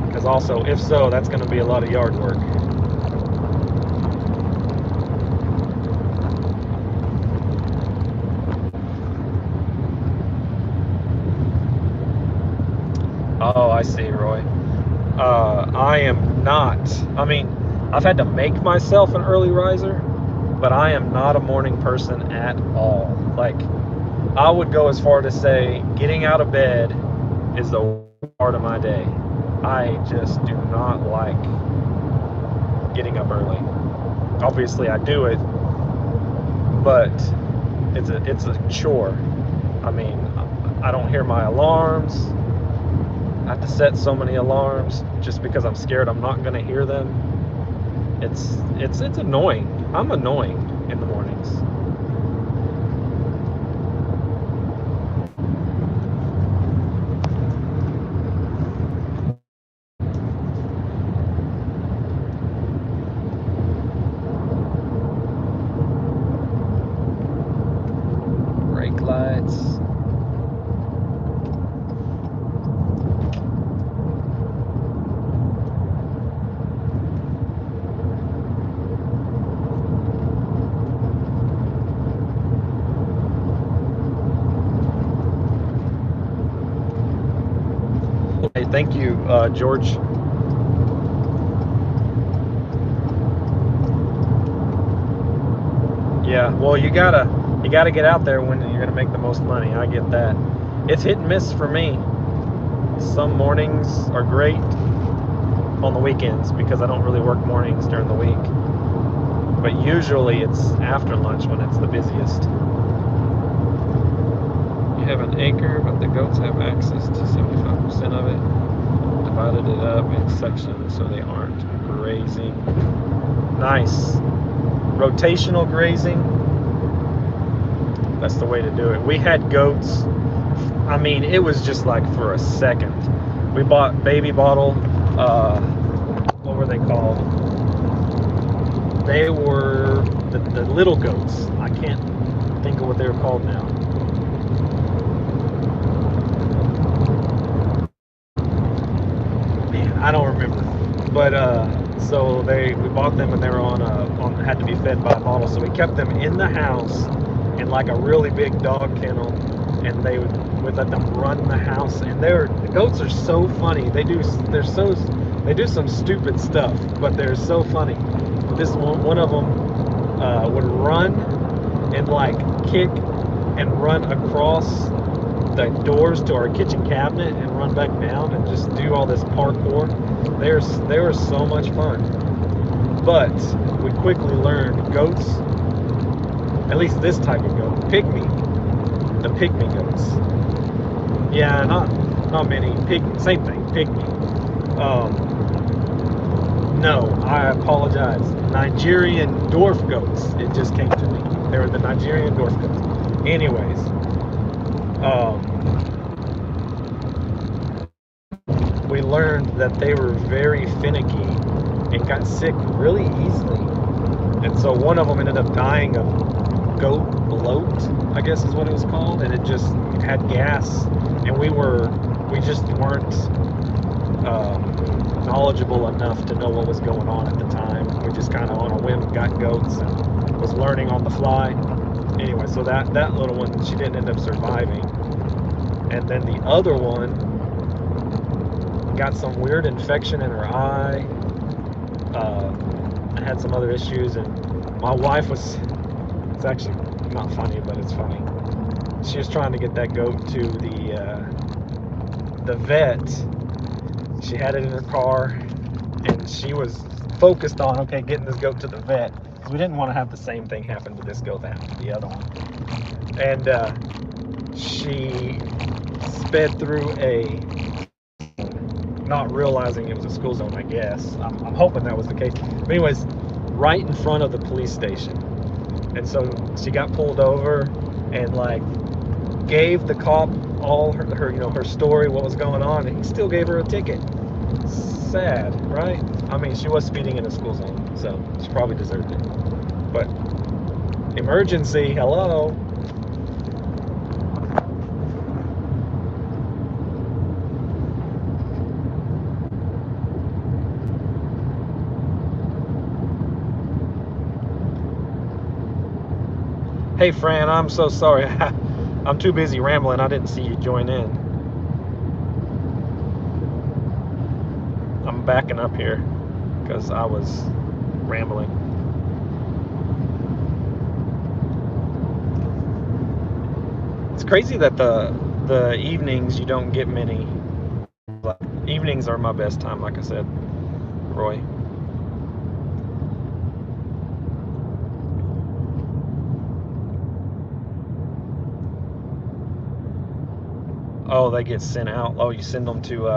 Because also, if so, that's going to be a lot of yard work. I see, Roy. I am not. I mean, I've had to make myself an early riser, but I am not a morning person at all. Like, I would go as far to say getting out of bed is the worst part of my day. I just do not like getting up early. Obviously, I do it, but it's a chore. I mean, I don't hear my alarms. I have to set so many alarms just because I'm scared I'm not going to hear them. It's annoying. I'm annoying in the mornings. Brake lights. Hey, thank you, George. Yeah, well, you gotta get out there when you're gonna make the most money. I get that. It's hit and miss for me. Some mornings are great on the weekends because I don't really work mornings during the week. But usually it's after lunch when it's the busiest. You have an acre, but the goats have access to 75% of it. Divided it up in sections so they aren't grazing. Nice. Rotational grazing. That's the way to do it. We had goats. I mean, it was just like for a second. We bought baby bottle. What were they called? They were the little goats. I can't think of what they were called now. Man, I don't remember. But so we bought them and they were had to be fed by a bottle. So we kept them in the house in like a really big dog kennel, and we'd let them run the house. And the goats are so funny. They do some stupid stuff, but they're so funny. This one of them would run and like kick and run across the doors to our kitchen cabinet and run back down and just do all this parkour. They were so much fun. But we quickly learned goats, at least this type of goat, the pygmy goats. Yeah, not many, same thing, pygmy. No, I apologize. Nigerian dwarf goats, it just came to me. They were the Nigerian dwarf goats. Anyways, we learned that they were very finicky and got sick really easily. And so one of them ended up dying of goat bloat, I guess is what it was called, and it just had gas. And we just weren't knowledgeable enough to know what was going on at the time. We just kind of on a whim got goats and was learning on the fly. Anyway, so that little one, she didn't end up surviving. And then the other one got some weird infection in her eye, had some other issues, and my wife it's actually not funny, but it's funny. She was trying to get that goat to the vet. She had it in her car, and she was focused on, okay, getting this goat to the vet, because we didn't want to have the same thing happen to this goat that happened to the other one. And she sped through not realizing it was a school zone, I guess. I'm hoping that was the case. But anyways, right in front of the police station. And so she got pulled over and like gave the cop all her story, what was going on, and he still gave her a ticket. Sad, right? I mean, she was speeding in a school zone, so she probably deserved it. But emergency, hello. Hey Fran, I'm so sorry. I'm too busy rambling. I didn't see you join in. backing up here because I was rambling. It's crazy that the evenings you don't get many. Like, evenings are my best time, like I said, Roy. Oh, they get sent out. Oh, you send them to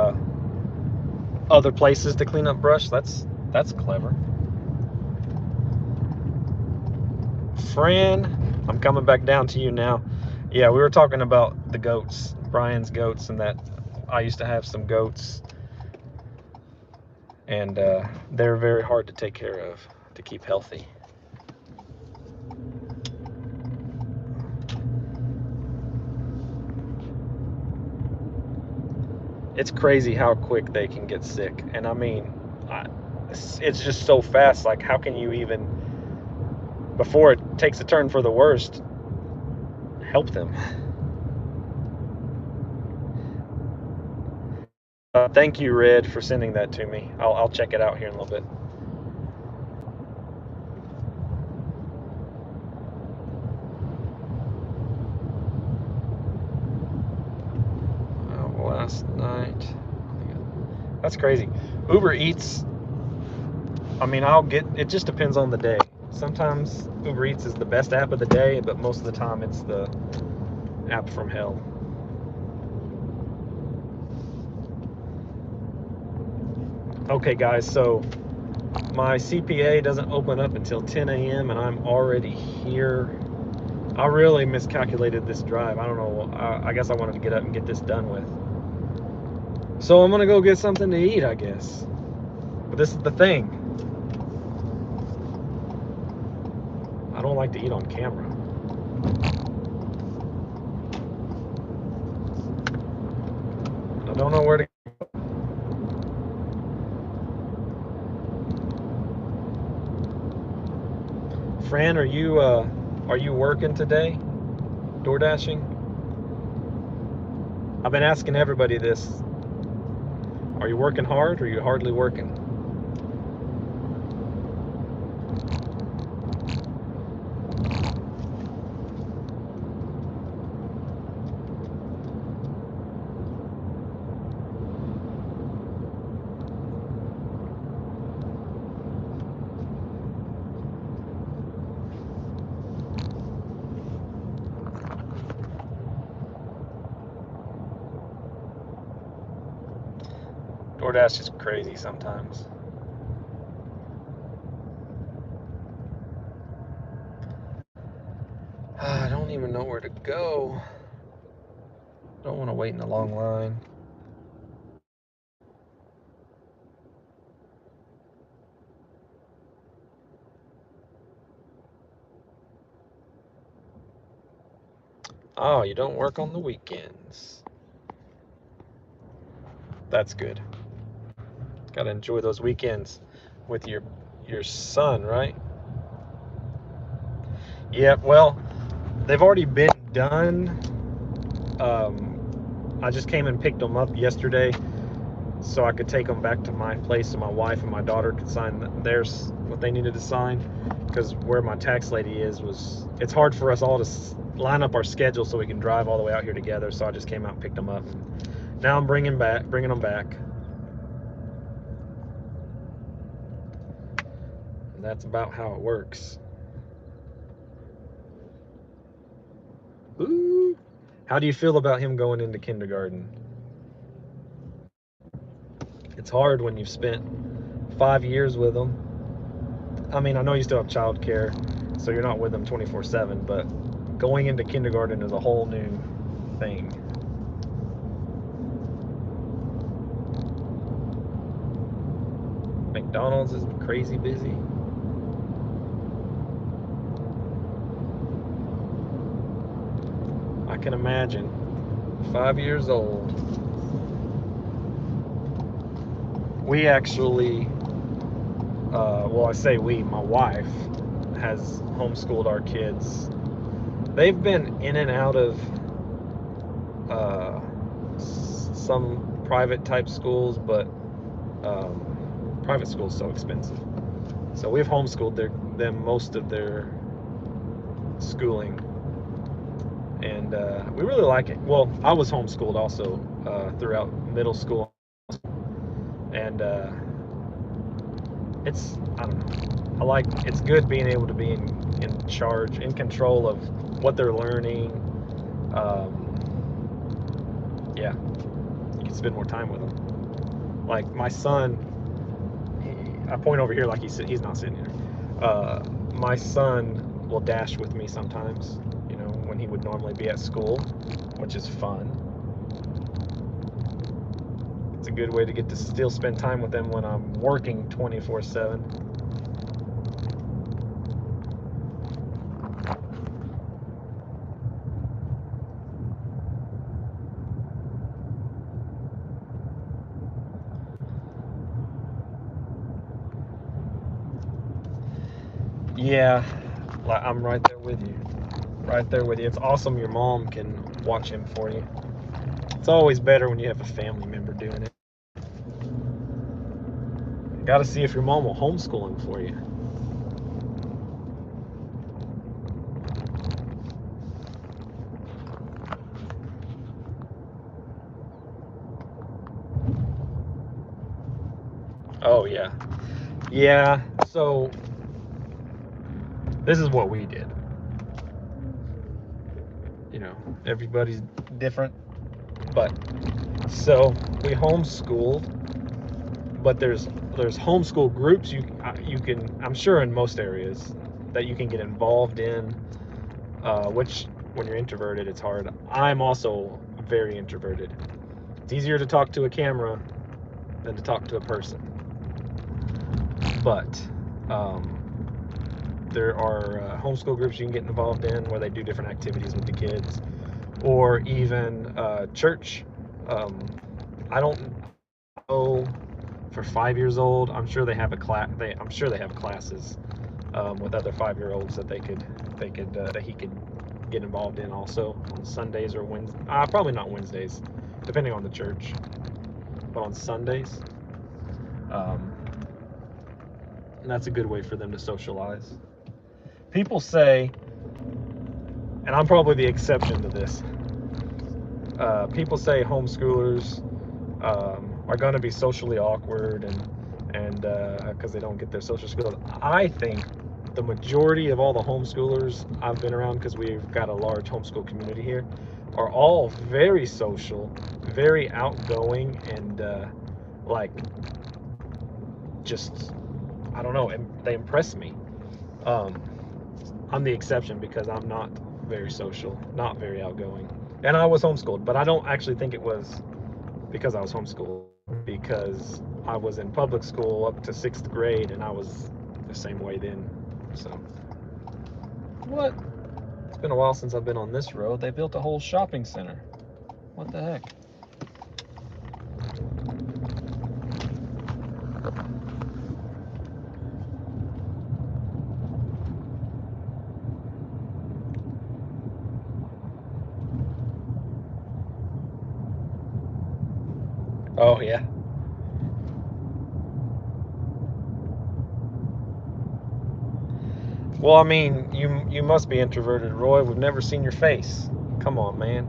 other places to clean up brush. That's clever. Fran, I'm coming back down to you now. Yeah, we were talking about the goats, Brian's goats, and that I used to have some goats, and they're very hard to take care of, to keep healthy. It's crazy how quick they can get sick, and I mean, it's just so fast. Like, how can you even, before it takes a turn for the worst, help them? Thank you, Red, for sending that to me. I'll check it out here in a little bit. Last night, that's crazy. Uber Eats, I mean, it just depends on the day. Sometimes Uber Eats is the best app of the day, but most of the time it's the app from hell. Okay, guys, so my CPA doesn't open up until 10 a.m. and I'm already here. I really miscalculated this drive. I don't know. I guess I wanted to get up and get this done with. So I'm going to go get something to eat, I guess. But this is the thing. I don't like to eat on camera. I don't know where to go. Fran, are you working today? Door dashing? I've been asking everybody this. Are you working hard or are you hardly working? DoorDash is crazy sometimes. I don't even know where to go. Don't want to wait in a long line. Oh, you don't work on the weekends. That's good. Gotta enjoy those weekends with your son, right? Yeah, well, they've already been done. I just came and picked them up yesterday so I could take them back to my place so my wife and my daughter could sign theirs, what they needed to sign, because where my tax lady is it's hard for us all to line up our schedule so we can drive all the way out here together. So I just came out and picked them up. Now I'm bringing them back. And that's about how it works. Ooh. How do you feel about him going into kindergarten? It's hard when you've spent 5 years with them. I mean, I know you still have childcare, so you're not with them 24/7, but going into kindergarten is a whole new thing. McDonald's is crazy busy. I can imagine. 5 years old. We actually, well, I say we, my wife has homeschooled our kids. They've been in and out of some private type schools, but private school is so expensive. So we've homeschooled them most of their schooling, and we really like it. Well, I was homeschooled also throughout middle school, and it's, I don't know, it's good being able to be in charge, in control of what they're learning. Yeah, you can spend more time with them. Like my son, I point over here like he's not sitting here. My son will dash with me sometimes, when he would normally be at school, which is fun. It's a good way to get to still spend time with them when I'm working 24/7. Yeah, I'm right there with you. Right there with you. It's awesome your mom can watch him for you. It's always better when you have a family member doing it. Got to see if your mom will homeschool him for you. Oh, yeah. Yeah, so this is what we did. Everybody's different, but so we homeschooled, but there's homeschool groups you can, I'm sure in most areas, that you can get involved in, which when you're introverted it's hard. I'm also very introverted. It's easier to talk to a camera than to talk to a person, but there are homeschool groups you can get involved in where they do different activities with the kids, or even church. I don't know, for 5 years old, I'm sure they have I'm sure they have classes with other 5-year-olds that he could get involved in also on Sundays or Wednesdays. Probably not Wednesdays, depending on the church, but on Sundays. And that's a good way for them to socialize. People say, and I'm probably the exception to this, people say homeschoolers are going to be socially awkward and because they don't get their social skills. I think the majority of all the homeschoolers I've been around, because we've got a large homeschool community here, are all very social, very outgoing, and just, I don't know, they impress me. I'm the exception because I'm not very social, not very outgoing, and I was homeschooled, but I don't actually think it was because I was homeschooled, because I was in public school up to 6th grade, and I was the same way then. So, what? It's been a while since I've been on this road. They built a whole shopping center. What the heck? Oh, yeah. Well, I mean, you must be introverted, Roy. We've never seen your face. Come on, man.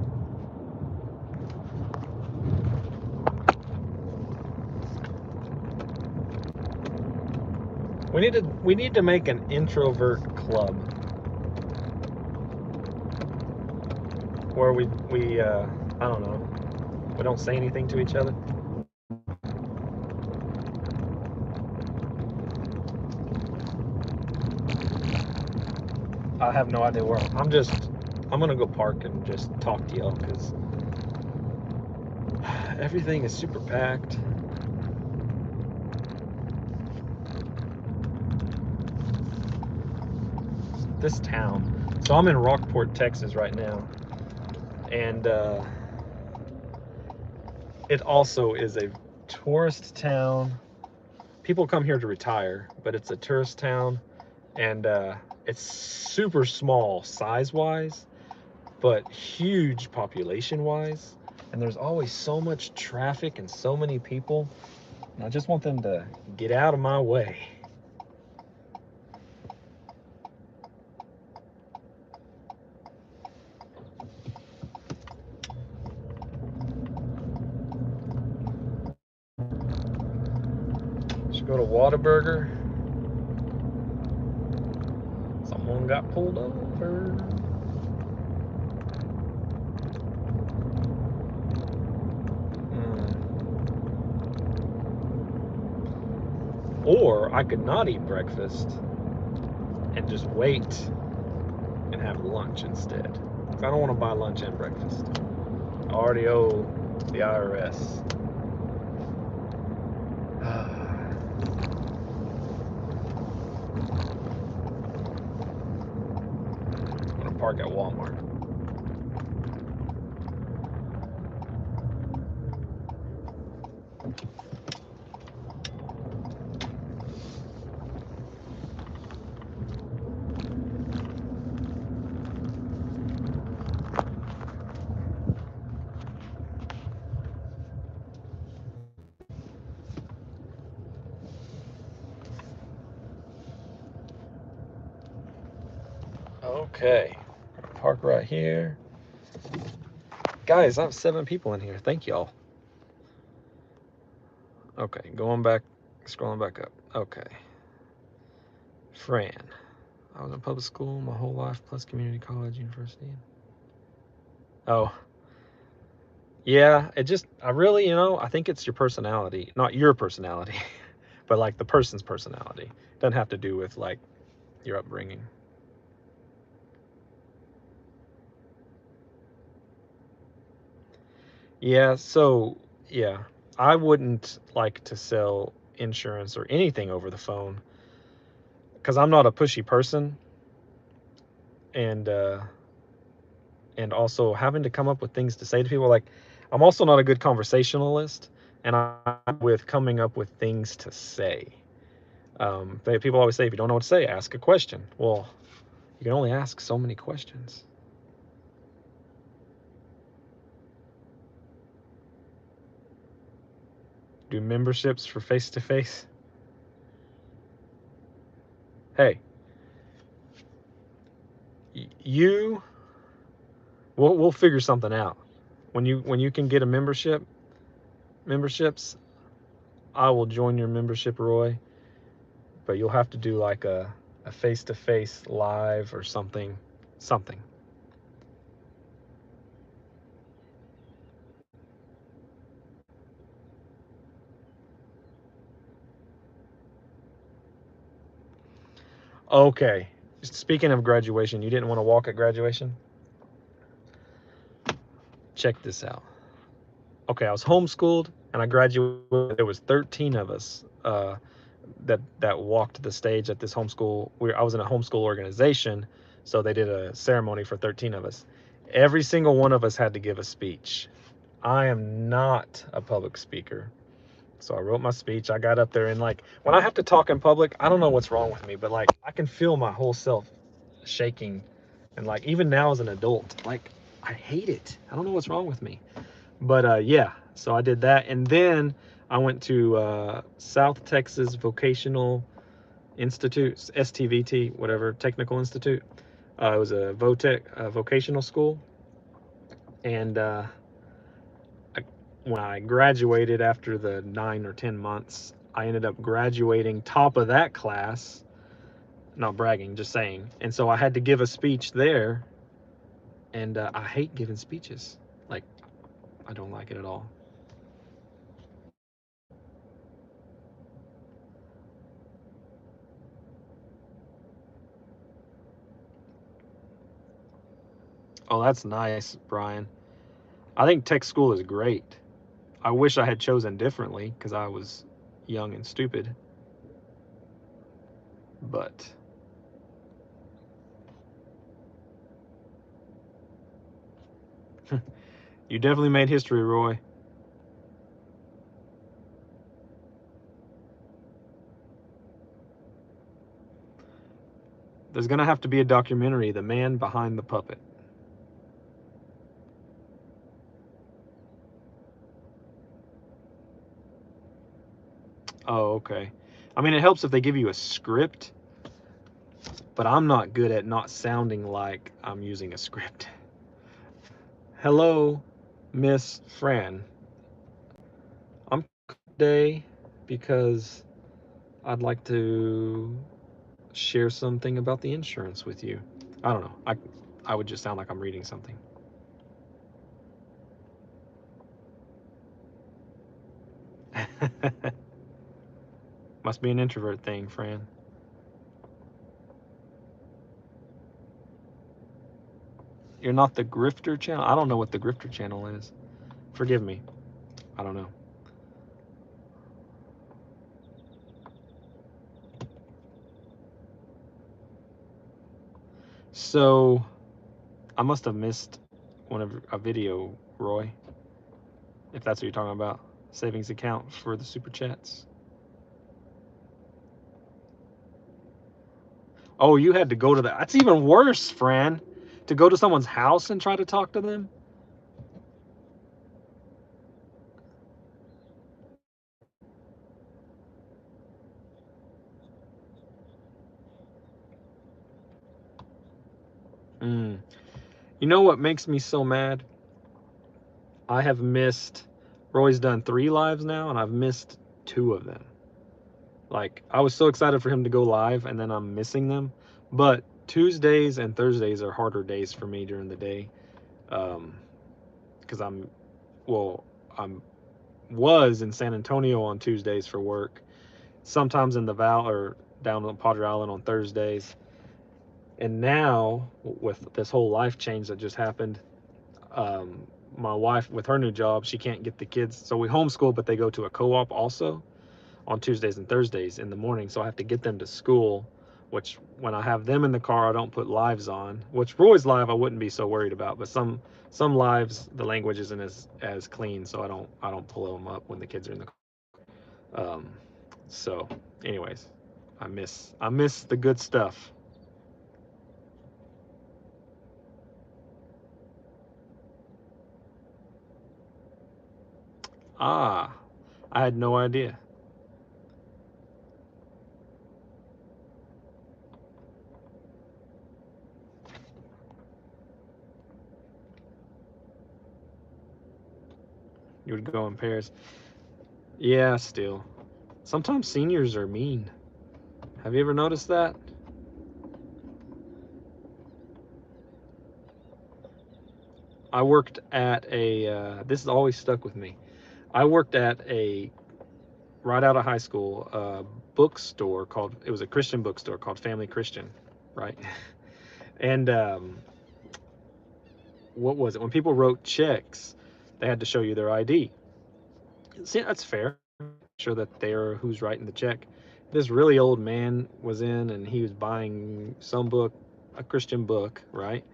We need to make an introvert club where we I don't know, we don't say anything to each other. I have no idea where I'm gonna go park and just talk to y'all, because everything is super packed. This town. So I'm in Rockport, Texas right now, and it also is a tourist town. People come here to retire, but it's a tourist town, and it's super small size-wise, but huge population-wise. And there's always so much traffic and so many people. I just want them to get out of my way. Should go to Whataburger. Someone got pulled over. Or I could not eat breakfast and just wait and have lunch instead. I don't want to buy lunch and breakfast. I already owe the IRS. I'm gonna park at Walmart. Okay, park right here. Guys, I have 7 people in here. Thank y'all. Okay, going back, scrolling back up. Okay. Fran. I was in public school my whole life, plus community college, university. Oh. Yeah, I really, I think it's your personality. Not your personality, but like the person's personality. Doesn't have to do with like your upbringing. Yeah, so, yeah, I wouldn't like to sell insurance or anything over the phone because I'm not a pushy person, and also having to come up with things to say to people. Like, I'm also not a good conversationalist, and I'm with coming up with things to say. People always say, if you don't know what to say, ask a question. Well, you can only ask so many questions. Do memberships for face-to-face? Hey, we'll figure something out. When you can get a memberships, I will join your membership, Roy. But you'll have to do like a face-to-face live or something. Okay. Speaking of graduation, you didn't want to walk at graduation? Check this out. Okay, I was homeschooled and I graduated. There was 13 of us that walked the stage at this homeschool. I was in a homeschool organization, so they did a ceremony for 13 of us. Every single one of us had to give a speech. I am not a public speaker. So I wrote my speech. I got up there, and like when I have to talk in public, I don't know what's wrong with me, but like I can feel my whole self shaking. And like even now as an adult, like I hate it. I don't know what's wrong with me. But yeah, so I did that, and then I went to South Texas Vocational Institute, STVT, whatever, Technical Institute. It was a vocational school, and when I graduated after the 9 or 10 months, I ended up graduating top of that class. Not bragging, just saying. And so I had to give a speech there, and I hate giving speeches. Like, I don't like it at all. Oh, that's nice, Brian. I think tech school is great. I wish I had chosen differently because I was young and stupid. But you definitely made history, Roy. There's going to have to be a documentary, The Man Behind the Puppet. Oh, okay. I mean, it helps if they give you a script, but I'm not good at not sounding like I'm using a script. Hello, Miss Fran. I'm today because I'd like to share something about the insurance with you. I don't know. I would just sound like I'm reading something. Must be an introvert thing, Fran. You're not the Grifter channel? I don't know what the Grifter channel is. Forgive me. I don't know. So, I must have missed a video, Roy, if that's what you're talking about. Savings account for the super chats. Oh, you had to go to that's even worse, Fran. To go to someone's house and try to talk to them? Mm. You know what makes me so mad? I have missed, Roy's done 3 lives now, and I've missed 2 of them. Like, I was so excited for him to go live, and then I'm missing them. But Tuesdays and Thursdays are harder days for me during the day. Because I'm was in San Antonio on Tuesdays for work, sometimes in the Val or down on Padre Island on Thursdays. And now, with this whole life change that just happened, my wife, with her new job, she can't get the kids. So we homeschool, but they go to a co-op also on Tuesdays and Thursdays in the morning. So I have to get them to school, which when I have them in the car, I don't put lives on, which Roy's live I wouldn't be so worried about. But some lives, the language isn't as clean. So I don't pull them up when the kids are in the car. So anyways, I miss the good stuff. Ah, I had no idea. You would go in pairs. Yeah, still. Sometimes seniors are mean. Have you ever noticed that? I worked at this has always stuck with me. I worked at right out of high school, bookstore it was a Christian bookstore called Family Christian, right? And what was it? When people wrote checks, they had to show you their ID. See, that's fair. Sure that they're who's writing the check. This really old man was in, and he was buying some book, a Christian book, right?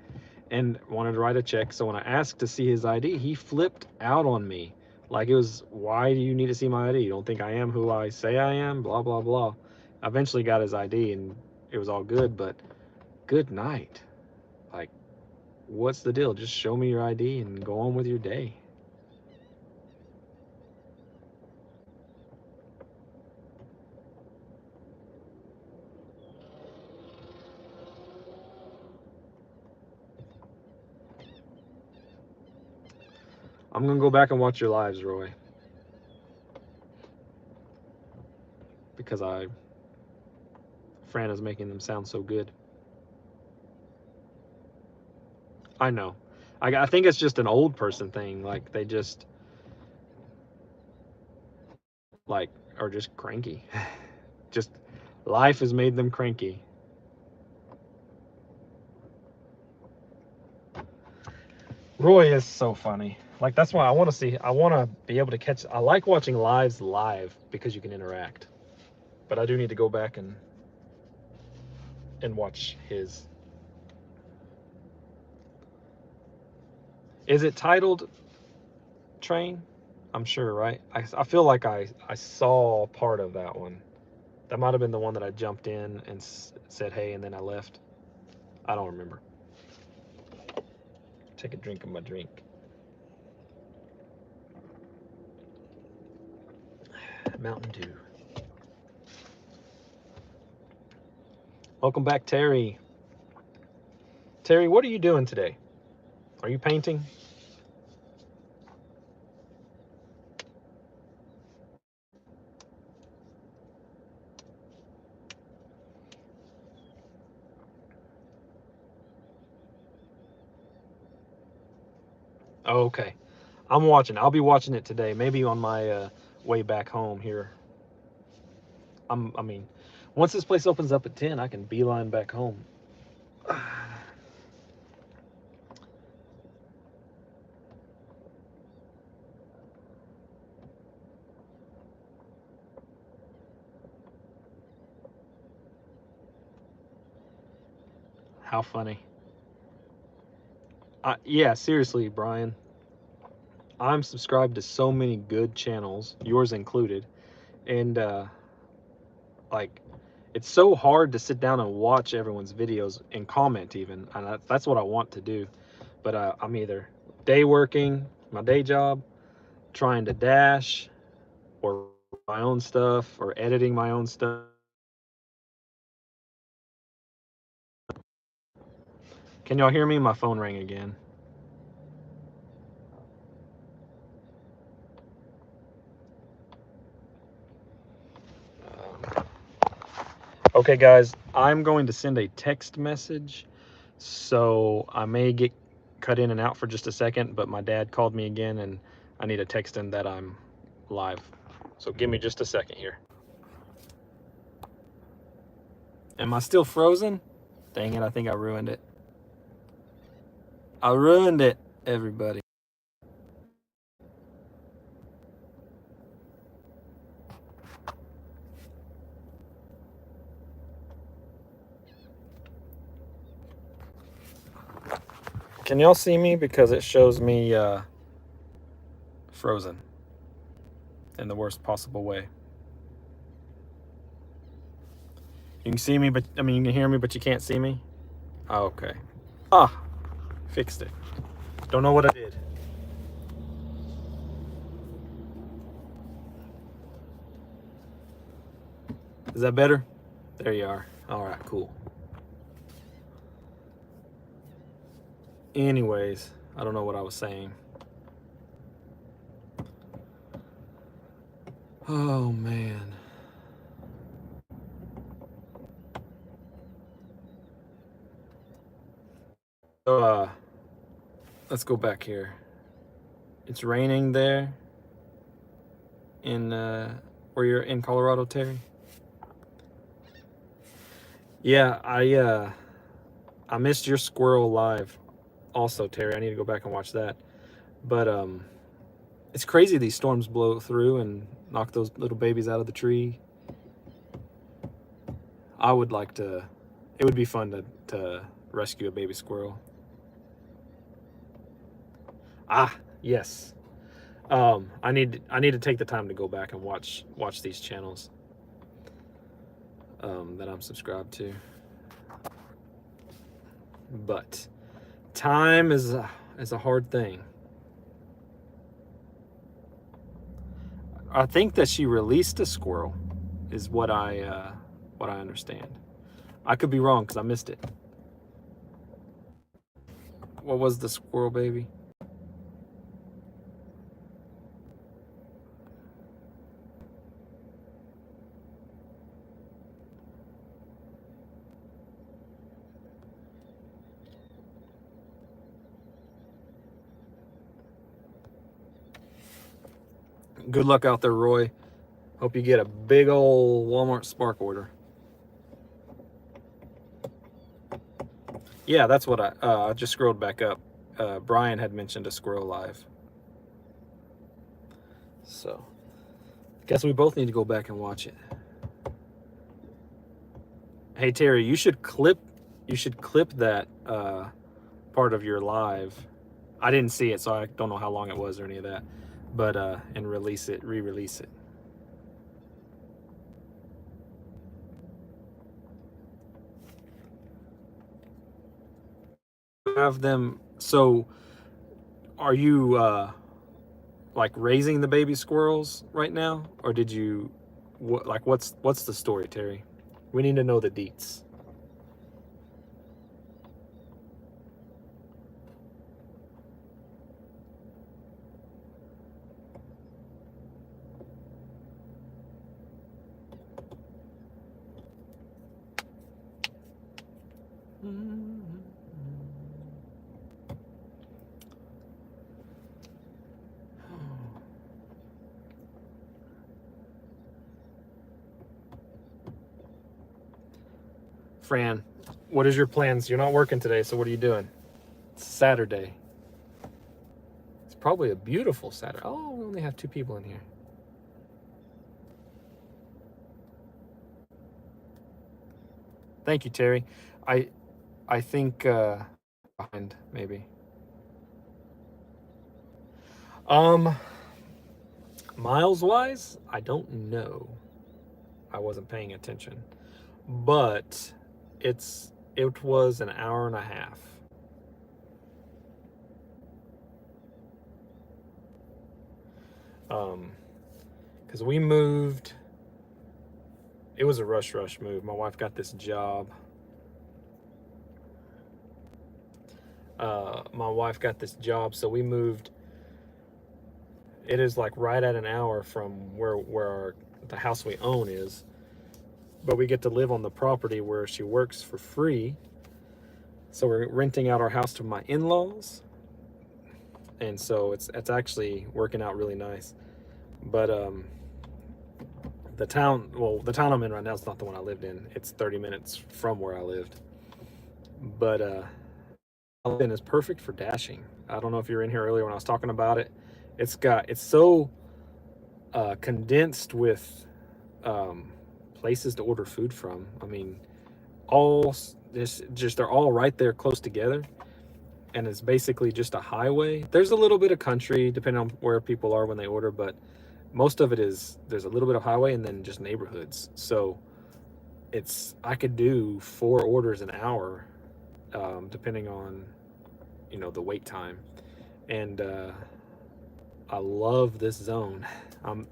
And wanted to write a check. So when I asked to see his ID, he flipped out on me. Like, it was, why do you need to see my ID? You don't think I am who I say I am? Blah, blah, blah. I eventually got his ID and it was all good, but good night. Like, what's the deal? Just show me your ID and go on with your day. I'm going to go back and watch your lives, Roy. Because Fran is making them sound so good. I know. I think it's just an old person thing. Like, they just, like, are just cranky. Just, life has made them cranky. Roy is so funny. Like, that's why I want to be able to catch. I like watching lives live because you can interact. But I do need to go back and watch his. Is it titled Train? I'm sure, right? I feel like I saw part of that one. That might have been the one that I jumped in and said hey, and then I left. I don't remember. Take a drink of my drink. Mountain Dew. Welcome back, Terry. Terry, what are you doing today? Are you painting? Oh, okay. I'm watching. I'll be watching it today. Maybe on my way back home here. I mean, once this place opens up at 10, I can beeline back home. How funny. Yeah, seriously, Brian. I'm subscribed to so many good channels, yours included, and like, it's so hard to sit down and watch everyone's videos and comment even, and that's what I want to do. But I'm either day working, my day job, trying to dash, or my own stuff, or editing my own stuff. Can y'all hear me? My phone rang again. Okay, guys, I'm going to send a text message, so I may get cut in and out for just a second, but my dad called me again, and I need to text him that I'm live. So give me just a second here. Am I still frozen? Dang it, I think I ruined it. I ruined it, everybody. Can y'all see me? Because it shows me frozen in the worst possible way. You can see me, but I mean, you can hear me, but you can't see me. Oh, okay. Ah, fixed it. Don't know what I did. Is that better? There you are. All right, cool. Anyways, I don't know what I was saying. Oh, man. So, let's go back here. It's raining there in where you're in Colorado, Terry. Yeah, I missed your squirrel live also, Terry. I need to go back and watch that. But it's crazy these storms blow through and knock those little babies out of the tree. I would like to, it would be fun to rescue a baby squirrel. Ah, yes. I need to take the time to go back and watch these channels that I'm subscribed to. But time is a hard thing. I think that she released a squirrel, is what I understand. I could be wrong because I missed it. What was the squirrel baby? Good luck out there, Roy. Hope you get a big old Walmart Spark order. Yeah, that's what I just scrolled back up. Brian had mentioned a squirrel live. So, guess we both need to go back and watch it. Hey Terry, you should clip that part of your live. I didn't see it, so I don't know how long it was or any of that. But and re-release it. Have them. So, are you like raising the baby squirrels right now, or did you? What's the story, Terry? We need to know the deets. Fran, what is your plans? You're not working today, so what are you doing? It's Saturday. It's probably a beautiful Saturday. Oh, we only have 2 people in here. Thank you, Terry. I think behind maybe. Miles wise, I don't know. I wasn't paying attention, but it was an hour and a half. Because we moved. It was a rush move. My wife got this job. So we moved. It is like right at an hour from where the house we own is, but we get to live on the property where she works for free. So we're renting out our house to my in-laws, and so it's actually working out really nice. But the town I'm in right now is not the one I lived in. It's 30 minutes from where I lived. But Alden is perfect for dashing. I don't know if you were in here earlier when I was talking about it. It's so condensed with places to order food from. I mean, they're all right there close together, and it's basically just a highway. There's a little bit of country depending on where people are when they order, but most of it is there's a little bit of highway and then just neighborhoods. So I could do 4 orders an hour, depending on the wait time. And I love this zone.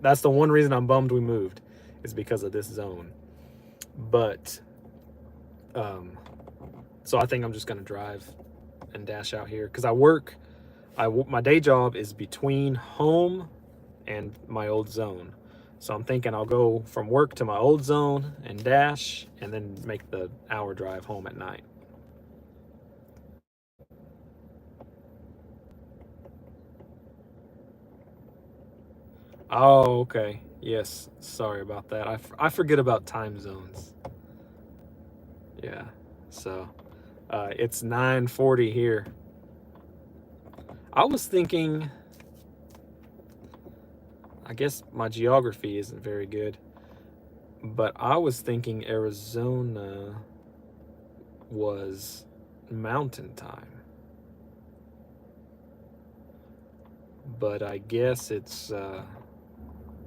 That's the one reason I'm bummed we moved, is because of this zone. But so I think I'm just gonna drive and dash out here because my day job is between home and my old zone. So I'm thinking I'll go from work to my old zone and dash, and then make the hour drive home at night. Oh, okay. Yes, sorry about that. I forget about time zones. Yeah, so it's 9:40 here. I was thinking, I guess my geography isn't very good, but I was thinking Arizona was mountain time. But I guess it's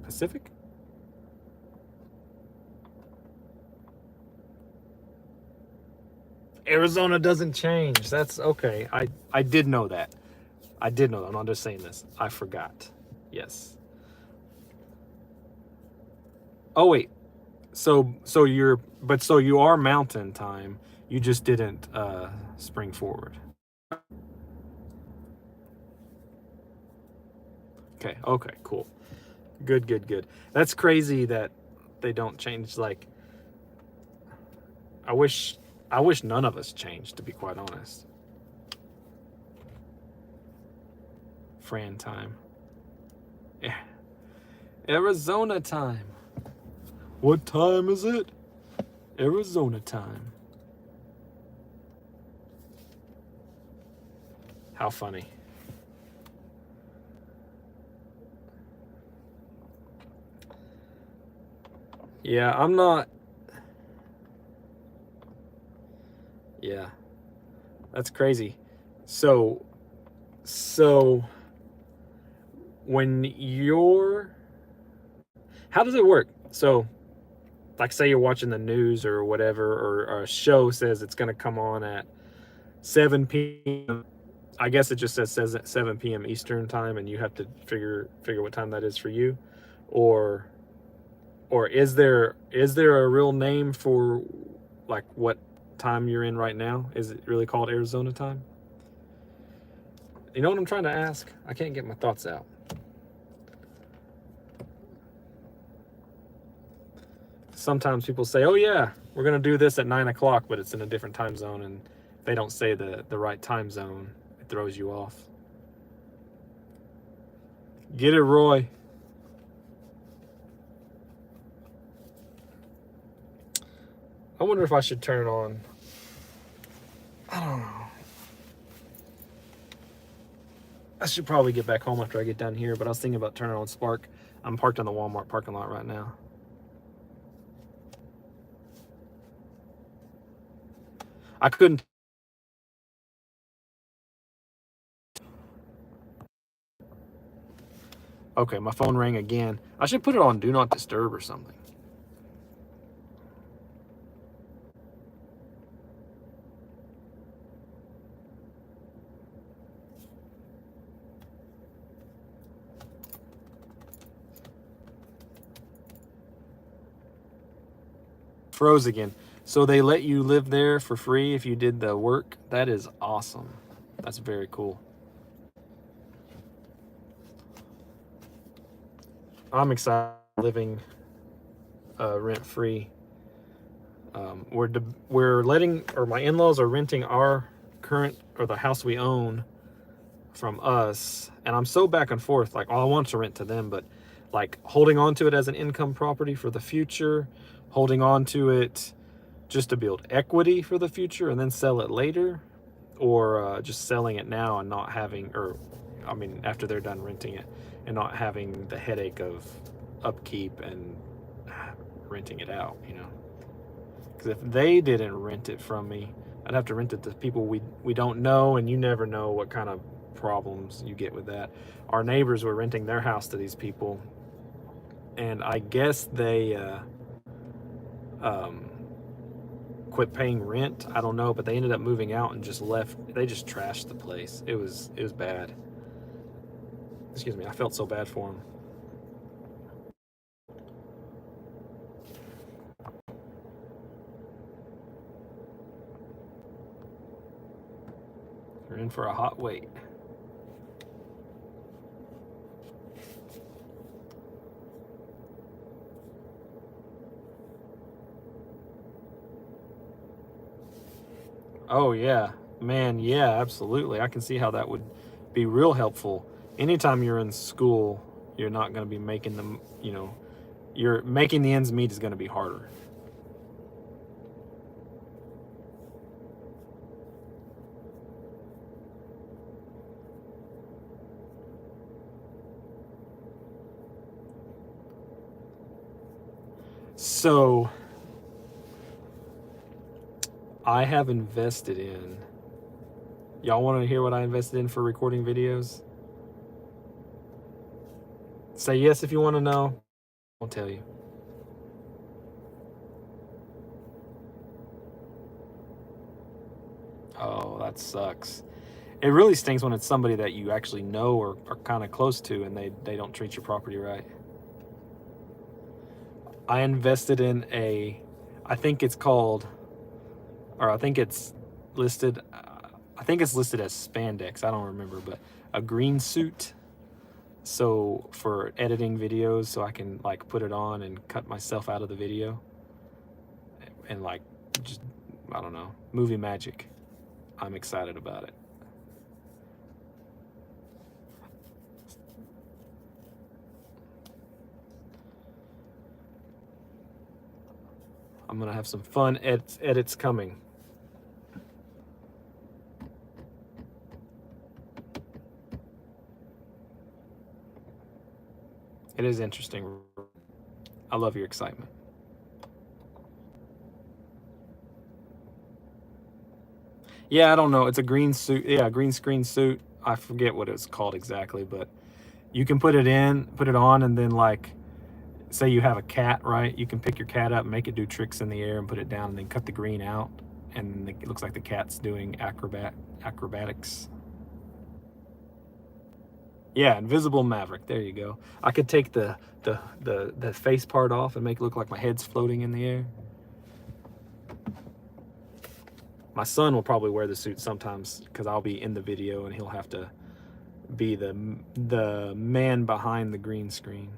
Pacific? Arizona doesn't change. That's okay. I did know that. I did know that. I'm not just saying this. I forgot. Yes. Oh wait. So you are mountain time. You just didn't spring forward. Okay, cool. Good. That's crazy that they don't change. Like, I wish none of us changed, to be quite honest. Fran time. Yeah. Arizona time. What time is it? Arizona time. How funny. Yeah, I'm not. Yeah, that's crazy. So when how does it work? So, like, say you're watching the news or whatever, or a show says it's going to come on at 7 p.m. I guess it just says at 7 p.m. Eastern time, and you have to figure what time that is for you, or is there a real name for, like, what time you're in right now? Is it really called Arizona time? You know what I'm trying to ask? I can't get my thoughts out. Sometimes people say, oh yeah, we're gonna do this at 9 o'clock, but it's in a different time zone, and they don't say the right time zone. It throws you off. Get it, Roy. I wonder if I should turn it on. I don't know. I should probably get back home after I get done here, but I was thinking about turning on Spark. I'm parked in the Walmart parking lot right now. I couldn't. Okay, my phone rang again. I should put it on Do Not Disturb or something. Froze again. So they let you live there for free if you did the work? That is awesome. That's very cool. I'm excited living rent free. We're letting, or my in-laws are renting our current, or the house we own from us, and I'm so back and forth. Like, I want to rent to them, but like holding on to it as an income property for the future, holding on to it just to build equity for the future and then sell it later, or just selling it now and not having, or I mean after they're done renting it, and not having the headache of upkeep and renting it out, you know. Because if they didn't rent it from me, I'd have to rent it to people we don't know, and you never know what kind of problems you get with that. Our neighbors were renting their house to these people, and I guess they quit paying rent. I don't know, but they ended up moving out and just left. They just trashed the place. It was bad. Excuse me, I felt so bad for them. You're in for a hot wait. Oh yeah, man, yeah, absolutely. I can see how that would be real helpful. Anytime you're in school, you're not going to be making them, you know, you're making the ends meet is going to be harder. So I have invested in, y'all want to hear what I invested in for recording videos? Say yes if you want to know. I'll tell you. Oh, that sucks. It really stinks when it's somebody that you actually know or are kind of close to, and they don't treat your property right. I invested in I think it's called, or I think it's listed, I think it's listed as spandex. I don't remember, but a green suit. So for editing videos, so I can like put it on and cut myself out of the video and like just, I don't know, movie magic. I'm excited about it. I'm gonna have some fun edits coming. It is interesting. I love your excitement. Yeah, I don't know. It's a green suit. Yeah, green screen suit. I forget what it's called exactly, but you can put it on, and then like, say you have a cat, right? You can pick your cat up, make it do tricks in the air, and put it down, and then cut the green out, and it looks like the cat's doing acrobatics. Yeah, Invisible Maverick. There you go. I could take the face part off and make it look like my head's floating in the air. My son will probably wear the suit sometimes because I'll be in the video and he'll have to be the man behind the green screen.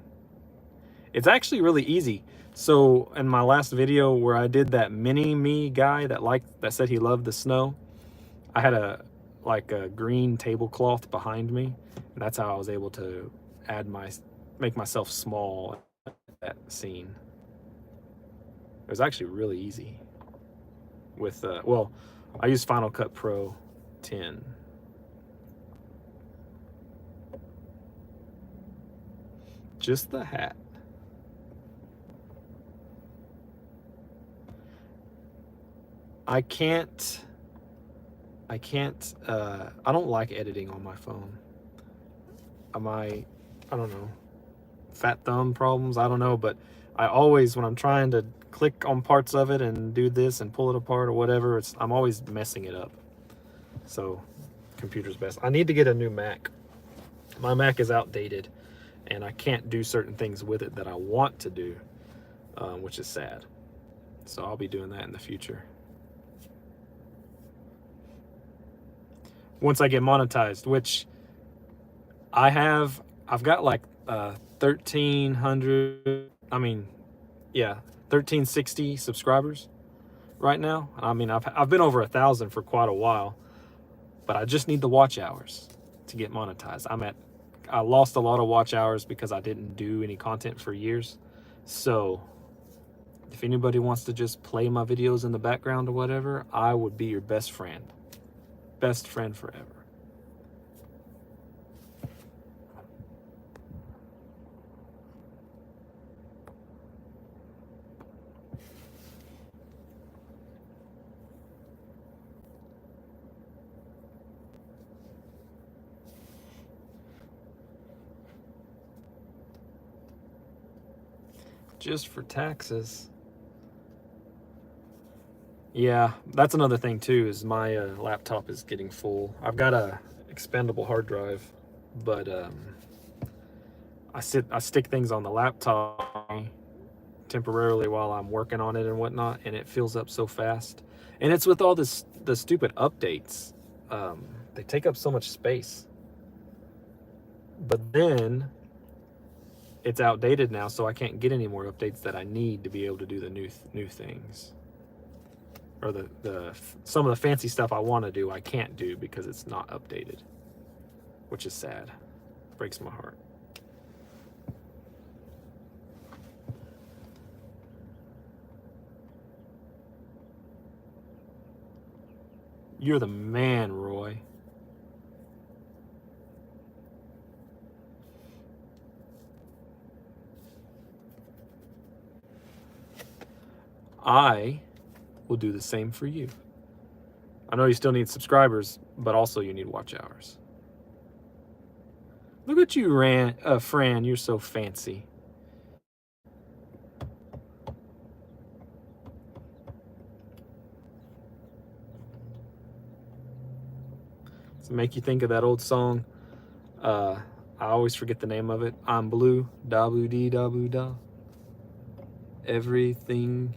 It's actually really easy. So in my last video where I did that mini me guy that said he loved the snow, I had a green tablecloth behind me, and that's how I was able to make myself small at that scene. It was actually really easy. with well, I use Final Cut Pro 10. Just the hat. I don't like editing on my phone. I don't know, fat thumb problems, I don't know, but I always, when I'm trying to click on parts of it and do this and pull it apart or whatever, I'm always messing it up. So computer's best. I need to get a new Mac. My Mac is outdated and I can't do certain things with it that I want to do, which is sad. So I'll be doing that in the future. Once I get monetized, which I've got like 1360 subscribers right now. I mean, I've been over 1,000 for quite a while, but I just need the watch hours to get monetized. I lost a lot of watch hours because I didn't do any content for years. So if anybody wants to just play my videos in the background or whatever, I would be your best friend. Best friend forever. Just for taxes. Yeah, that's another thing too, is my laptop is getting full. I've got a expandable hard drive, but I stick things on the laptop temporarily while I'm working on it and whatnot, and it fills up so fast. And it's with all the stupid updates. They take up so much space. But then it's outdated now, so I can't get any more updates that I need to be able to do the new things. Or some of the fancy stuff I want to do, I can't do because it's not updated, which is sad. Breaks my heart. You're the man, Roy. I will do the same for you. I know you still need subscribers, but also you need watch hours. Look at you, Fran, you're so fancy. To make you think of that old song, I always forget the name of it. I'm blue, da boo dee da boo da. Everything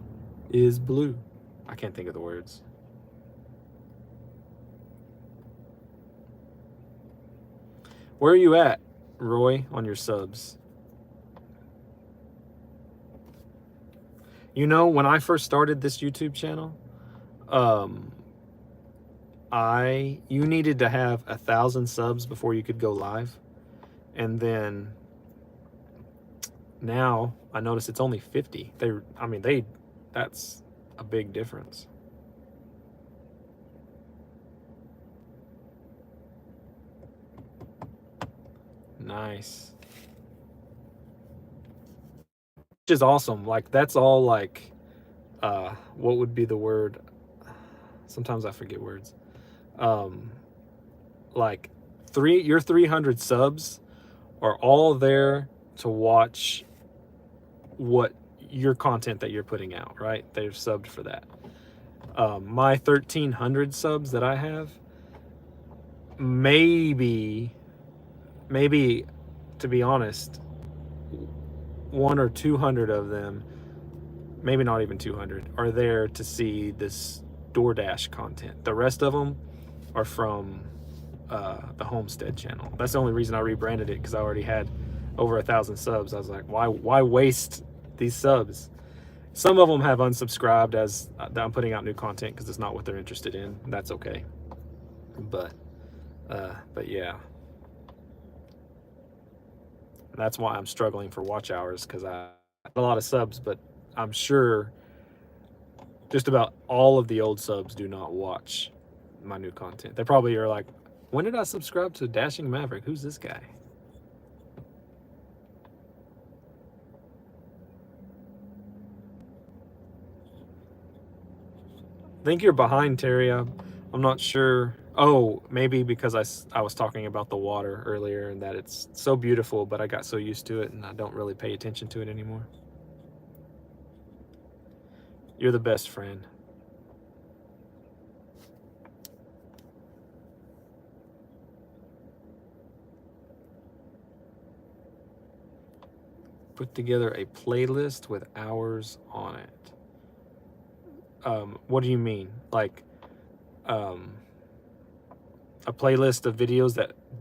is blue. I can't think of the words. Where are you at, Roy, on your subs? You know, when I first started this YouTube channel, you needed to have 1,000 subs before you could go live. And then now I notice it's only 50. That's a big difference. Nice. Which is awesome. Like, that's all like, what would be the word? Sometimes I forget words. Like your 300 subs are all there to watch what your content that you're putting out, right? They're subbed for that. My 1,300 subs that I have, maybe, to be honest, 100 or 200 of them, maybe not even 200, are there to see this DoorDash content. The rest of them are from the Homestead channel. That's the only reason I rebranded it, because I already had over 1,000 subs. I was like, why waste these subs? Some of them have unsubscribed as I'm putting out new content because it's not what they're interested in. That's okay. But yeah. That's why I'm struggling for watch hours, because I have a lot of subs, but I'm sure just about all of the old subs do not watch my new content. They probably are like, when did I subscribe to Dashing Maverick? Who's this guy? I think you're behind, Terry. I'm not sure. Oh, maybe because I was talking about the water earlier and that it's so beautiful, but I got so used to it and I don't really pay attention to it anymore. You're the best friend. Put together a playlist with hours on it. What do you mean? Like, a playlist of videos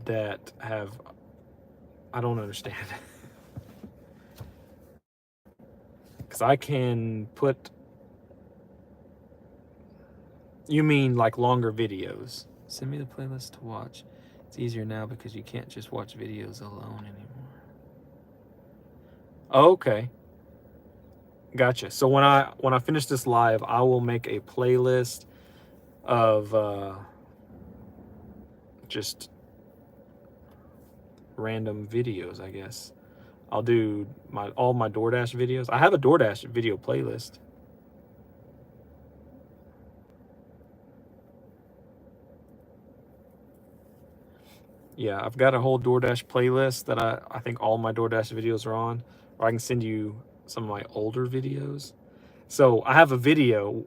that have, I don't understand. Because I can put, you mean like longer videos? Send me the playlist to watch. It's easier now because you can't just watch videos alone anymore. Okay. Gotcha. So when I finish this live, I will make a playlist of just random videos, I guess. I'll do all my DoorDash videos. I have a DoorDash video playlist. Yeah, I've got a whole DoorDash playlist that I think all my DoorDash videos are on. Or I can send you some of my older videos. So I have a video.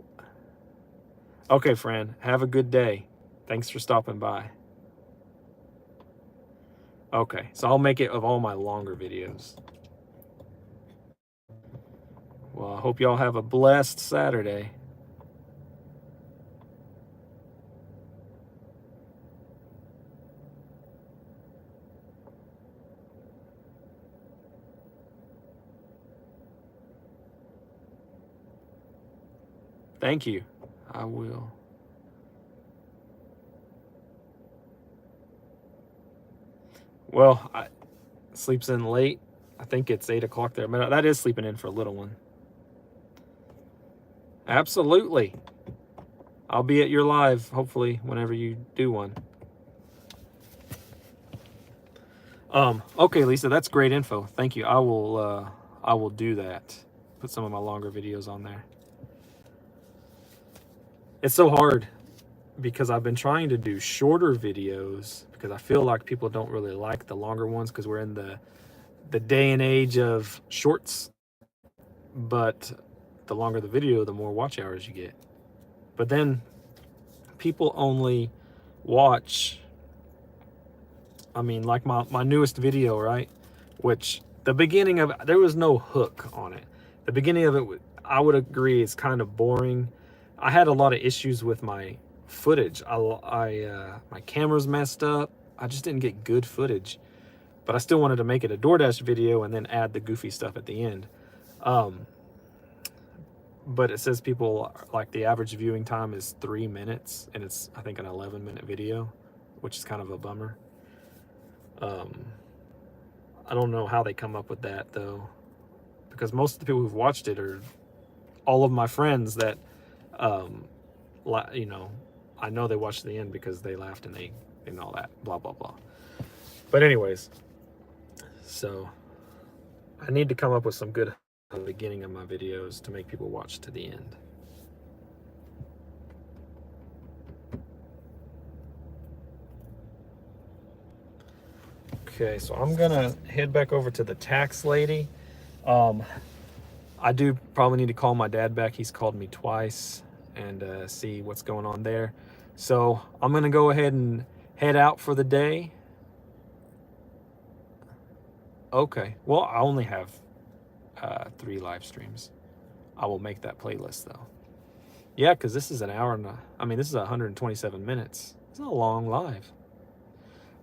Okay, friend, have a good day. Thanks for stopping by. Okay, so I'll make it of all my longer videos. Well, I hope y'all have a blessed Saturday. Thank you. I will. Well, sleeps in late. I think it's 8 o'clock there. But that is sleeping in for a little one. Absolutely. I'll be at your live, hopefully, whenever you do one. Okay, Lisa, that's great info. Thank you. I will do that. Put some of my longer videos on there. It's so hard because I've been trying to do shorter videos because I feel like people don't really like the longer ones because we're in the day and age of shorts. But the longer the video, the more watch hours you get. But then people only watch, I mean, like my newest video, right? Which the beginning of there was no hook on it. The beginning of it, I would agree, is kind of boring. I had a lot of issues with my footage. My camera's messed up. I just didn't get good footage. But I still wanted to make it a DoorDash video and then add the goofy stuff at the end. But it says people, like, the average viewing time is 3 minutes, and it's, I think, an 11-minute video, which is kind of a bummer. I don't know how they come up with that, though, because most of the people who've watched it are all of my friends that, you know, I know they watched the end because they laughed and all that, blah, blah, blah. But anyways, so I need to come up with some good at the beginning of my videos to make people watch to the end. Okay, so I'm gonna head back over to the tax lady. I do probably need to call my dad back. He's called me twice and see what's going on there. So I'm gonna go ahead and head out for the day. Okay, well, I only have 3 live streams. I will make that playlist though. Yeah, because this is an hour and this is 127 minutes. It's not a long live.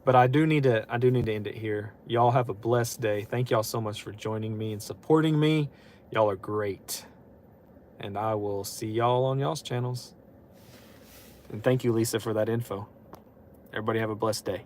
But I do need to end it here. Y'all have a blessed day. Thank y'all so much for joining me and supporting me. Y'all are great. And I will see y'all on y'all's channels. And thank you, Lisa, for that info. Everybody have a blessed day.